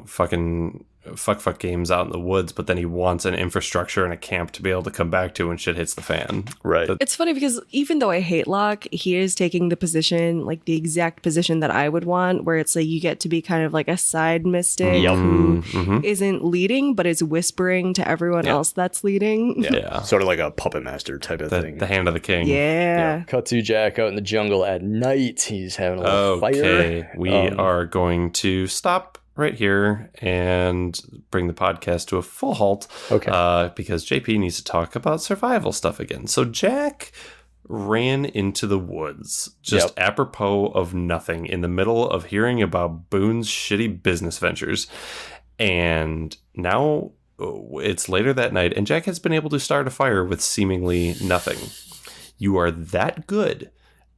fucking fuck games out in the woods, but then he wants an infrastructure and a camp to be able to come back to when shit hits the fan. Right. It's funny because even though I hate Locke, he is taking the position, like the exact position that I would want, where it's like you get to be kind of like a side mystic who isn't leading, but is whispering to everyone else that's leading. Yeah. Sort of like a puppet master type of thing. The hand of the king. Yeah. Cut to Jack out in the jungle at night. He's having a little fire. Okay. We are going to stop right here and bring the podcast to a full halt. Okay. Because JP needs to talk about survival stuff again. So Jack ran into the woods, just apropos of nothing, in the middle of hearing about Boone's shitty business ventures. And now it's later that night, and Jack has been able to start a fire with seemingly nothing. You are that good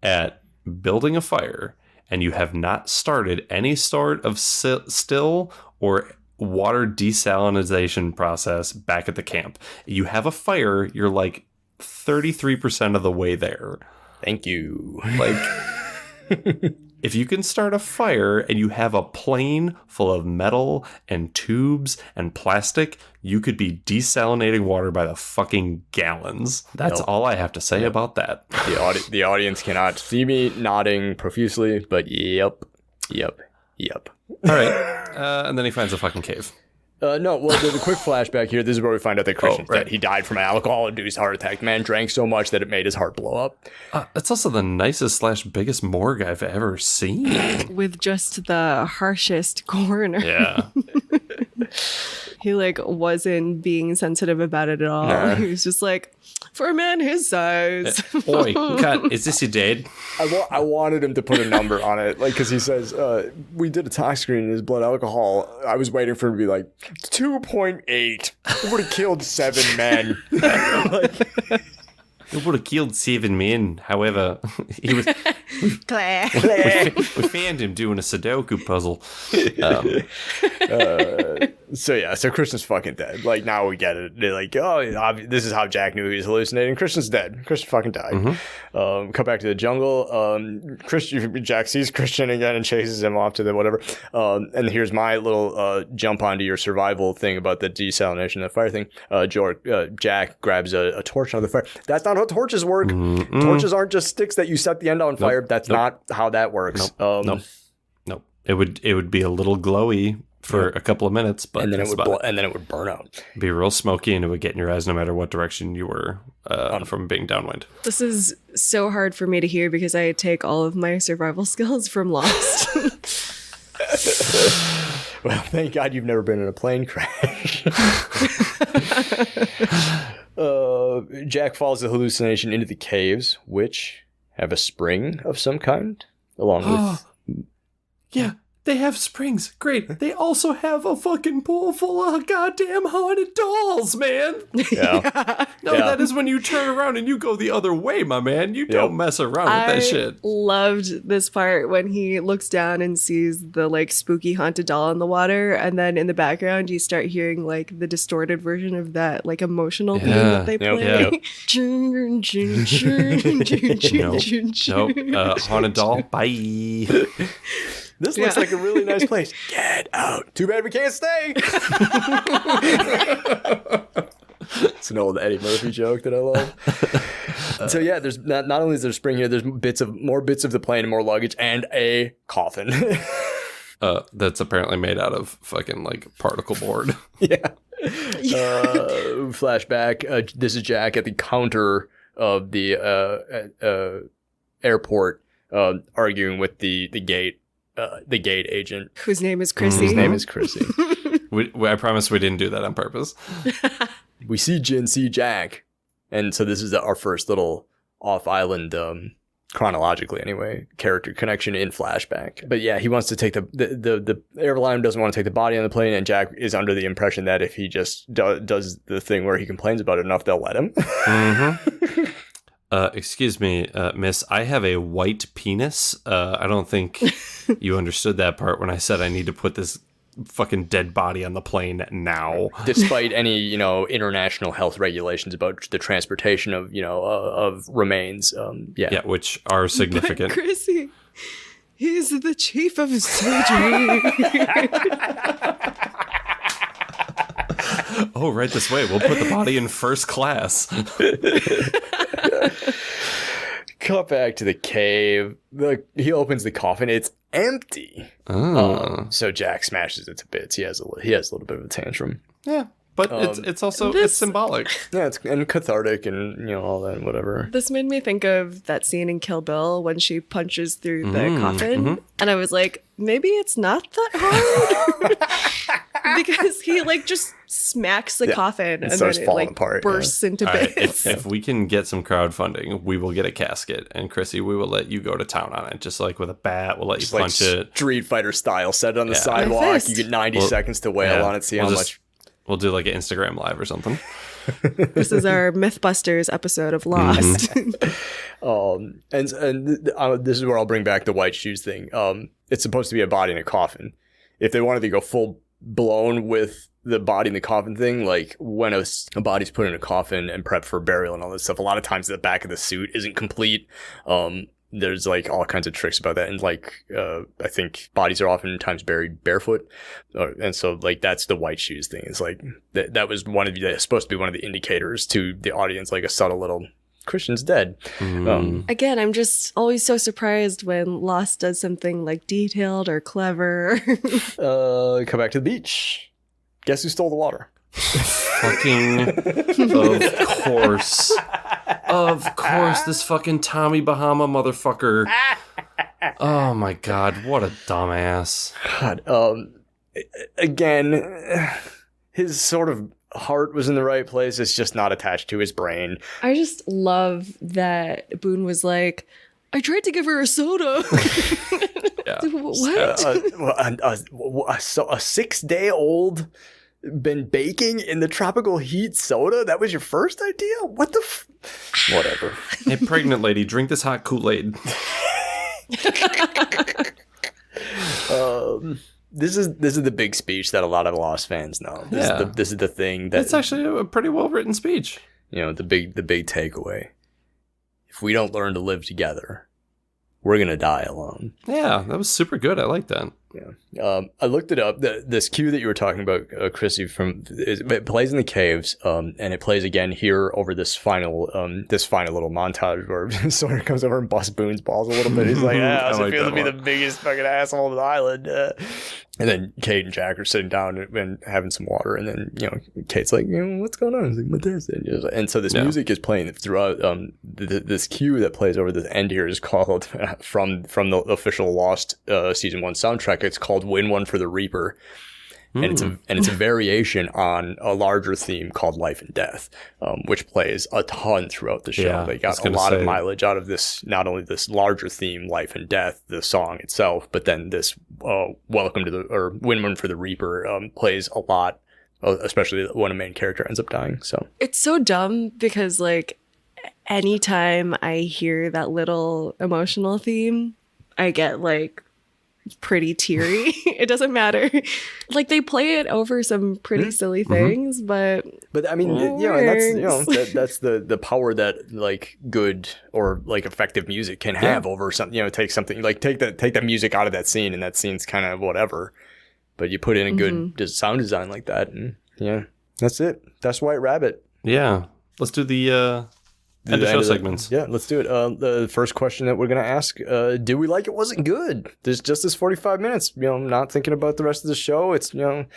at building a fire, and you have not started any sort of still or water desalinization process back at the camp. You have a fire, you're like 33% of the way there. Thank you. Like, if you can start a fire and you have a plane full of metal and tubes and plastic, you could be desalinating water by the fucking gallons. That's all I have to say about that. The audience cannot see me nodding profusely, but yep. All right. And then he finds a fucking cave. No, well, the quick flashback here. This is where we find out that Christian's dead. He died from an alcohol-induced heart attack. Man drank so much that it made his heart blow up. It's also the nicest / biggest morgue I've ever seen. With just the harshest coroner. Yeah. He like wasn't being sensitive about it at all. Nah. He was just like, for a man his size. Oi, cut. Is this your dad? I wanted him to put a number on it, like, because he says, we did a tox screen in his blood alcohol. I was waiting for him to be like, 2.8. It would have killed 7 men. It would have killed 7 men. However, he was. Claire. We found him doing a Sudoku puzzle. So Christian's fucking dead. Like, now we get it. They're like, this is how Jack knew he was hallucinating. Christian's dead. Christian fucking died. Come back to the jungle. Jack sees Christian again and chases him off to the whatever. And here's my little jump onto your survival thing about the desalination, the fire thing. Jack grabs a torch out of the fire. That's not how torches work. Torches aren't just sticks that you set the end on fire. That's not how that works. Nope. It would be a little glowy for a couple of minutes, but and then that's it would about and then it would burn out. be real smoky, and it would get in your eyes no matter what direction you were from being downwind. This is so hard for me to hear because I take all of my survival skills from Lost. Well, thank God you've never been in a plane crash. Jack follows the hallucination into the caves, which have a spring of some kind, along with... Yeah, they have springs. Great. They also have a fucking pool full of goddamn haunted dolls, man. Yeah. No, that is when you turn around and you go the other way, my man. You don't mess around with that shit. Loved this part when he looks down and sees the like spooky haunted doll in the water, and then in the background you start hearing like the distorted version of that like emotional theme that they play. Nope. Haunted doll. Bye. This looks like a really nice place. Get out. Too bad we can't stay. It's an old Eddie Murphy joke that I love. So yeah, there's not only is there spring here, there's more bits of the plane and more luggage and a coffin. That's apparently made out of fucking like particle board. Yeah. Flashback. This is Jack at the counter of the airport, arguing with the gate agent, whose name is Chrissy. His name is Chrissy. I promise we didn't do that on purpose. We see Jin see Jack, and so this is our first little off-island, chronologically anyway, character connection in Flashback. But yeah, he wants to take the airline doesn't want to take the body on the plane, and Jack is under the impression that if he just does the thing where he complains about it enough, they'll let him. Mm-hmm. Excuse me, miss, I have a white penis. I don't think you understood that part when I said I need to put this fucking dead body on the plane now. Despite any, international health regulations about the transportation of, of remains. Yeah, which are significant. But Chrissy, he's the chief of surgery. Oh, right this way. We'll put the body in first class. Cut back to the cave. He opens the coffin. It's empty. Oh. So Jack smashes it to bits. He has a little bit of a tantrum. Yeah, but it's also it's symbolic. Yeah, it's and cathartic and all that, whatever. This made me think of that scene in Kill Bill when she punches through the coffin, and I was like, maybe it's not that hard. Because he just smacks the coffin and then it apart, bursts into bits. If we can get some crowdfunding, we will get a casket, and Chrissy, we will let you go to town on it, just like with a bat. We'll let you punch it, Street Fighter style. Set it on the sidewalk. You get 90 seconds to wail on it. See how much. We'll do like an Instagram live or something. This is our Mythbusters episode of Lost. And this is where I'll bring back the white shoes thing. It's supposed to be a body in a coffin. If they wanted to go full blown with the body in the coffin thing, like when a body's put in a coffin and prepped for burial and all this stuff, a lot of times the back of the suit isn't complete. There's all kinds of tricks about that, and I think bodies are oftentimes buried barefoot, and so that's the white shoes thing. It's that was supposed to be one of the indicators to the audience, like a subtle little Christian's dead. Again, I'm just always so surprised when Lost does something detailed or clever. Come back to the beach. Guess who stole the water? Fucking of course, this fucking Tommy Bahama motherfucker. Oh my god, what a dumbass. God, again, his sort of heart was in the right place. It's just not attached to his brain. I just love that Boone was like, I tried to give her a soda. Yeah. What? A 6-day-old been baking in the tropical heat soda? That was your first idea? What the whatever. Hey, pregnant lady, drink this hot Kool-Aid. This is the big speech that a lot of Lost fans know. This is the thing that it's actually a pretty well written speech. The big takeaway. If we don't learn to live together, we're gonna die alone. Yeah, that was super good. I like that. I looked it up. This cue that you were talking about, Chrissy, it plays in the caves, and it plays again here over this final little montage where Sawyer comes over and busts Boone's balls a little bit. He's like, "Yeah, it feels to be the biggest fucking asshole on the island." And then Kate and Jack are sitting down and having some water, and then Kate's like, "What's going on?" He's like, "My dad's dead." And so this music is playing throughout. This cue that plays over the end here is called from the official Lost season 1 soundtrack. It's called "Win One for the Reaper," and it's a variation on a larger theme called "Life and Death," which plays a ton throughout the show. Yeah, they got a lot of mileage out of this, not only this larger theme, "Life and Death," the song itself, but then this "Welcome to the" or "Win One for the Reaper" plays a lot, especially when a main character ends up dying. So it's so dumb because like anytime I hear that little emotional theme, I get like pretty teary. It doesn't matter. Like they play it over some pretty silly things, but I mean, and that's the power that like good or like effective music can have over something. Take something like take the music out of that scene, and that scene's kind of whatever, but you put in a good sound design like that, and that's it. That's White Rabbit. Yeah, let's do the end of show segments. Yeah, let's do it. The first question that we're going to ask, do we like it? Wasn't good. There's just this 45 minutes, not thinking about the rest of the show. It's, do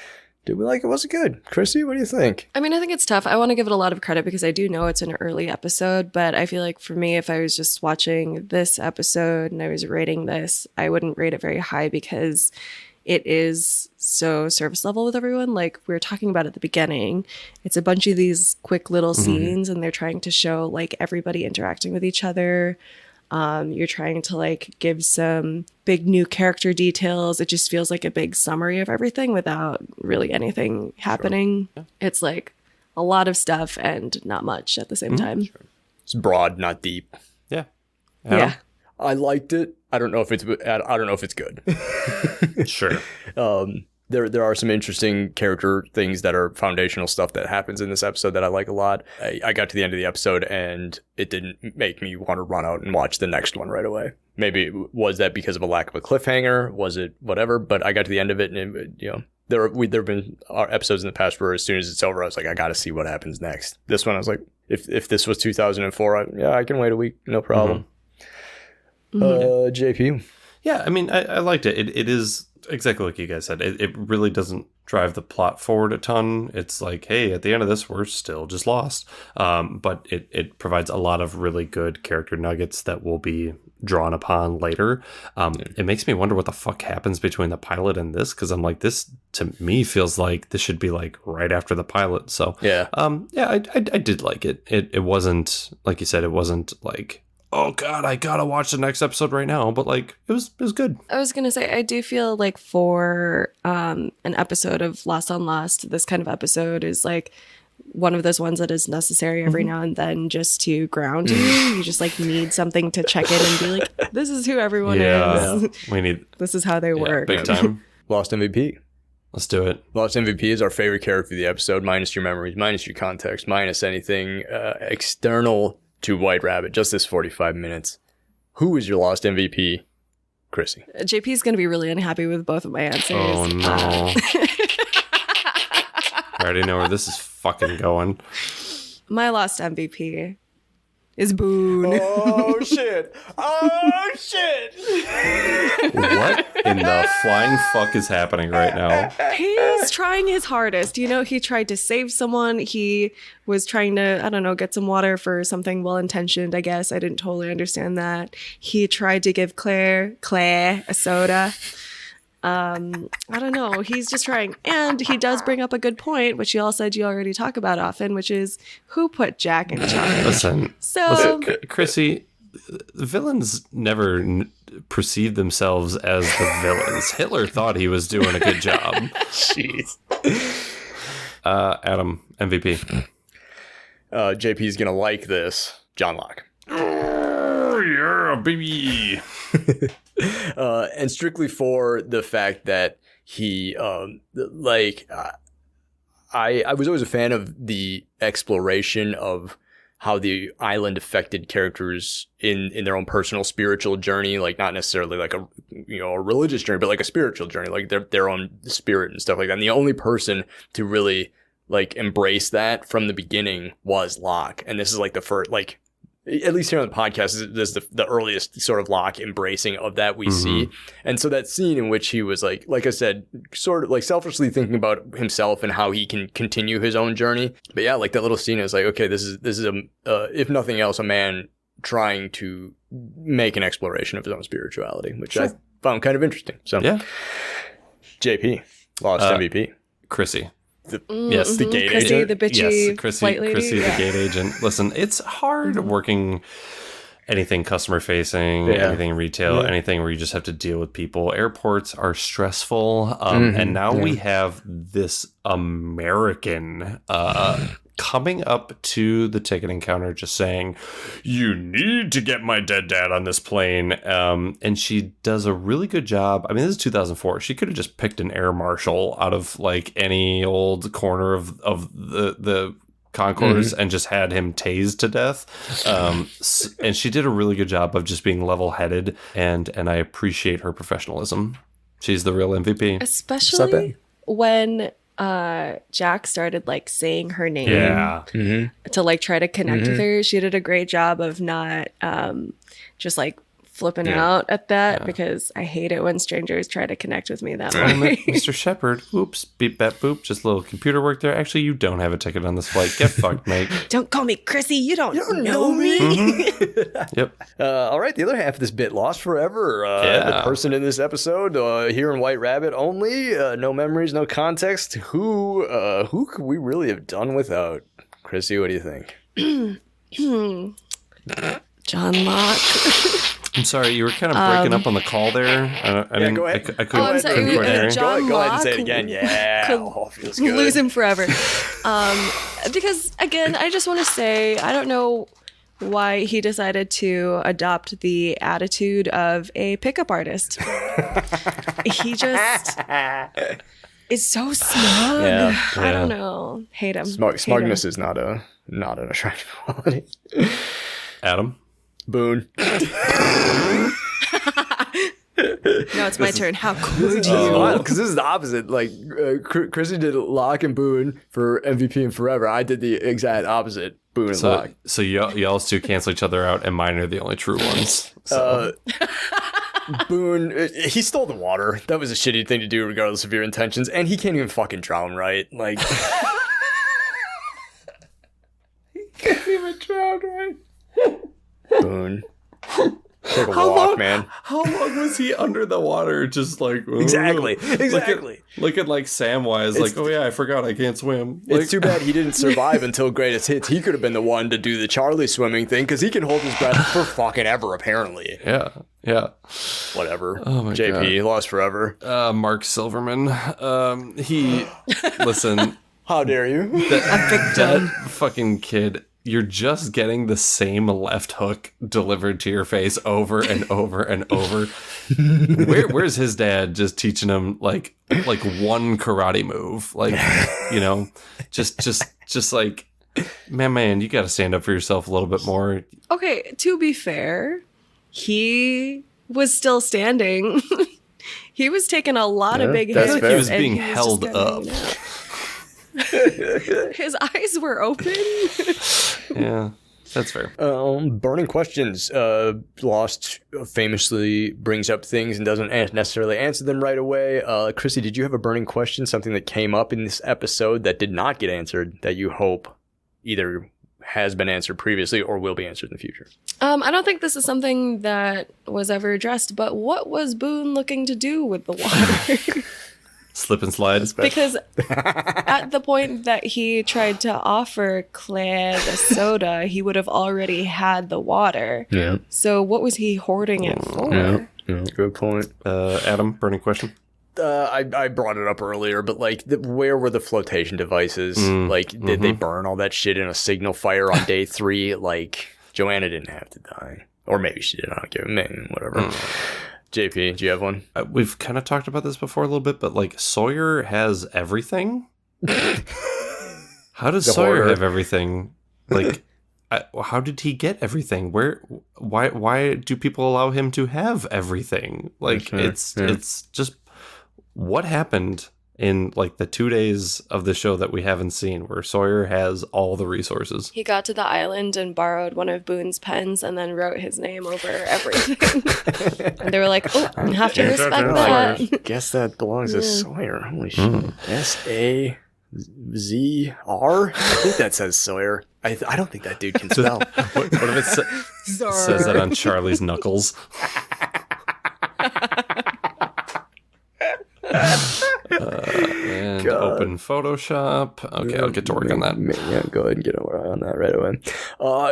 we like it? Wasn't good. Chrissy, what do you think? I mean, I think it's tough. I want to give it a lot of credit because I do know it's an early episode, but I feel like for me, if I was just watching this episode and I was rating this, I wouldn't rate it very high because it is so surface level with everyone. Like we were talking about at the beginning, it's a bunch of these quick little scenes and they're trying to show like everybody interacting with each other. You're trying to like give some big new character details. It just feels like a big summary of everything without really anything happening. Sure. Yeah. It's like a lot of stuff and not much at the same time. Sure. It's broad, not deep. Yeah. Yeah. I liked it. I don't know if it's good. Sure. There are some interesting character things that are foundational stuff that happens in this episode that I like a lot. I got to the end of the episode and it didn't make me want to run out and watch the next one right away. Maybe was that because of a lack of a cliffhanger? Was it whatever? But I got to the end of it and there have been episodes in the past where as soon as it's over, I was like, I got to see what happens next. This one, I was like, if this was 2004, I can wait a week, no problem. JP. Yeah, I mean, I liked it. It is exactly like you guys said. It really doesn't drive the plot forward a ton. It's like, hey, at the end of this, we're still just lost. But it provides a lot of really good character nuggets that will be drawn upon later. It makes me wonder what the fuck happens between the pilot and this, because I'm like, this to me feels like this should be like right after the pilot. So I did like it. It wasn't, like you said, it wasn't like, oh God, I gotta watch the next episode right now. But like, it was good. I was gonna say, I do feel like for an episode of Lost on Lost, this kind of episode is like one of those ones that is necessary every now and then just to ground you. You just like need something to check in and be like, this is who everyone is. We need. This is how they work. Big time. Lost MVP. Let's do it. Lost MVP is our favorite character of the episode, minus your memories, minus your context, minus anything external to White Rabbit, just this 45 minutes. Who is your Lost MVP, Chrissy? JP is going to be really unhappy with both of my answers. Oh, no. I already know where this is fucking going. My Lost MVP is Boone. Oh, shit. Oh, shit. What in the flying fuck is happening right now? He's trying his hardest. He tried to save someone. He was trying to, I don't know, get some water for something well-intentioned, I guess. I didn't totally understand that. He tried to give Claire a soda. I don't know. He's just trying. And he does bring up a good point, which you all said you already talk about often, which is who put Jack in charge? Listen, Chrissy, the villains never perceive themselves as the villains. Hitler thought he was doing a good job. Jeez. Adam, MVP. JP's going to like this. John Locke. Oh, yeah, baby. And strictly for the fact that he, I was always a fan of the exploration of how the island affected characters in their own personal spiritual journey, like not necessarily like a religious journey, but like a spiritual journey, like their own spirit and stuff like that. And the only person to really like embrace that from the beginning was Locke. And this is like the first, like, at least here on the podcast, this is the earliest sort of Locke embracing of that we see. And so that scene in which he was like I said, sort of like selfishly thinking about himself and how he can continue his own journey. But yeah, like that little scene is like, okay, this is a if nothing else, a man trying to make an exploration of his own spirituality, which I found kind of interesting. So yeah, JP, lost MVP. Chrissy. The Chrissy, gate agent. the bitchy flight lady. Chrissy, the gate agent. Listen, it's hard working anything customer facing, anything retail, anything where you just have to deal with people. Airports are stressful. And now we have this American coming up to the ticketing counter just saying, you need to get my dead dad on this plane. And she does a really good job. I mean, this is 2004. She could have just picked an air marshal out of like any old corner of the concourse and just had him tased to death. And she did a really good job of just being level-headed, and I appreciate her professionalism. She's the real MVP. Especially when Jack started like saying her name to like try to connect with her. She did a great job of not just like flipping out at that, because I hate it when strangers try to connect with me that way. Mr. Shepard, oops, beep, bap, boop, just a little computer work there. Actually, you don't have a ticket on this flight. Get fucked, mate. Don't call me Chrissy. You don't know me. Yep. All right, the other half of this bit, lost forever. The person in this episode, here in White Rabbit only, no memories, no context. Who could we really have done without? Chrissy, what do you think? John Locke. I'm sorry, you were kind of breaking up on the call there. Go ahead. I couldn't quite hear. John go ahead and Locke say it again. Yeah. Feels good. Lose him forever. Because, again, I just want to say, I don't know why he decided to adopt the attitude of a pickup artist. He just is so smug. I don't know. Hate him. Smugness is not an attractive quality. Adam? Boone. No, it's my turn. How could you? Because this is the opposite. Like, Chrissy did Locke and Boone for MVP and Forever. I did the exact opposite. Boone and Locke. So y'all two cancel each other out, and mine are the only true ones. So. Boone, he stole the water. That was a shitty thing to do, regardless of your intentions. And he can't even fucking drown right. Like, he can't even drown right. Boone. Take a walk, man. How long was he under the water? Just like exactly. Looking like Samwise, like, oh yeah, I forgot I can't swim. It's too bad he didn't survive until Greatest Hits. He could have been the one to do the Charlie swimming thing, because he can hold his breath for fucking ever, apparently. Yeah. Whatever. Oh my JP, God. Lost Forever. Mark Silverman. Listen. How dare you? That fucking kid. You're just getting the same left hook delivered to your face over and over and over. Where's his dad just teaching him like one karate move? Like, just like, man, you got to stand up for yourself a little bit more. Okay, to be fair, he was still standing. He was taking a lot of big hits. He was being held up. His eyes were open. Yeah, that's fair. Burning questions. Lost famously brings up things and doesn't necessarily answer them right away. Chrissy, did you have a burning question? Something that came up in this episode that did not get answered that you hope either has been answered previously or will be answered in the future? I don't think this is something that was ever addressed, but what was Boone looking to do with the water? Slip and slide. Because at the point that he tried to offer Claire the soda, he would have already had the water. Yeah. So what was he hoarding it for? Yeah. Good point. Adam, burning question. I brought it up earlier, but like, where were the flotation devices? Did they burn all that shit in a signal fire on day 3? Like, Joanna didn't have to die. Or maybe she did. I don't give a man. Whatever. JP, do you have one? We've kind of talked about this before a little bit, but like, Sawyer has everything. How does Sawyer have everything? Like, how did he get everything? Why do people allow him to have everything? Like, it's just what happened in like the 2 days of the show that we haven't seen, where Sawyer has all the resources. He got to the island and borrowed one of Boone's pens and then wrote his name over everything. And they were like, "Oh, you have to respect that." I guess that belongs to Sawyer. Holy shit. SAZR? I think that says Sawyer. I don't think that dude can spell. What if it says that on Charlie's knuckles? And open Photoshop. Okay, I'll get to work on that. Yeah, go ahead and get on that right away.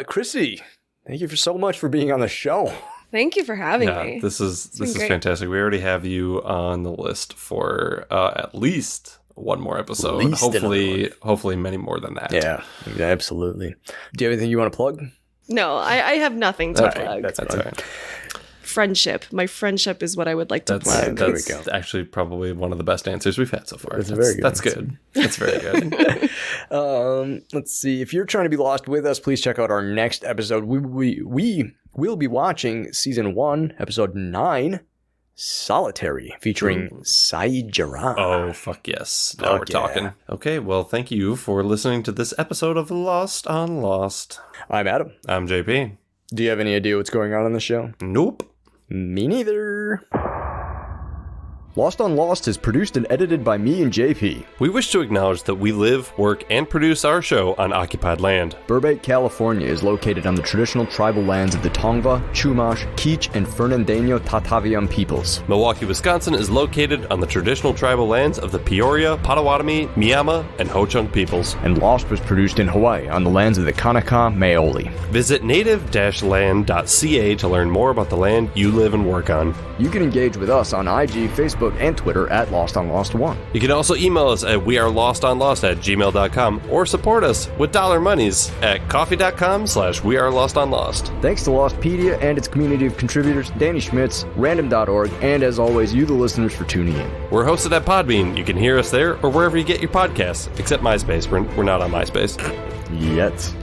Chrissy, thank you so much for being on the show. Thank you for having me. This is fantastic. We already have you on the list for at least one more episode. Hopefully many more than that. Yeah, absolutely. Do you have anything you want to plug? No, I have nothing to plug. That's right. Friendship. My friendship is what I would like to plug. That's actually probably one of the best answers we've had so far. That's very good. That's good. That's very good. Let's see. If you're trying to be lost with us, please check out our next episode. We will be watching season 1, episode 9, Solitary, featuring Saijara. Oh, fuck yes. Now we're talking. Okay, well, thank you for listening to this episode of Lost on Lost. I'm Adam. I'm JP. Do you have any idea what's going on the show? Nope. Me neither. Lost on Lost is produced and edited by me and JP. We wish to acknowledge that we live, work, and produce our show on occupied land. Burbank, California is located on the traditional tribal lands of the Tongva, Chumash, Kizh, and Fernandino Tataviam peoples. Milwaukee, Wisconsin is located on the traditional tribal lands of the Peoria, Potawatomi, Miama, and Ho-Chunk peoples. And Lost was produced in Hawaii on the lands of the Kanaka Maoli. Visit native-land.ca to learn more about the land you live and work on. You can engage with us on IG, Facebook, and Twitter at Lost on Lost 1. You can also email us at wearelostonlost@gmail.com or support us with dollar monies at coffee.com/wearelostonlost. Thanks to Lostpedia and its community of contributors, Danny Schmitz, random.org, and as always, you the listeners for tuning in. We're hosted at Podbean. You can hear us there or wherever you get your podcasts, except MySpace. We're not on MySpace. Yet.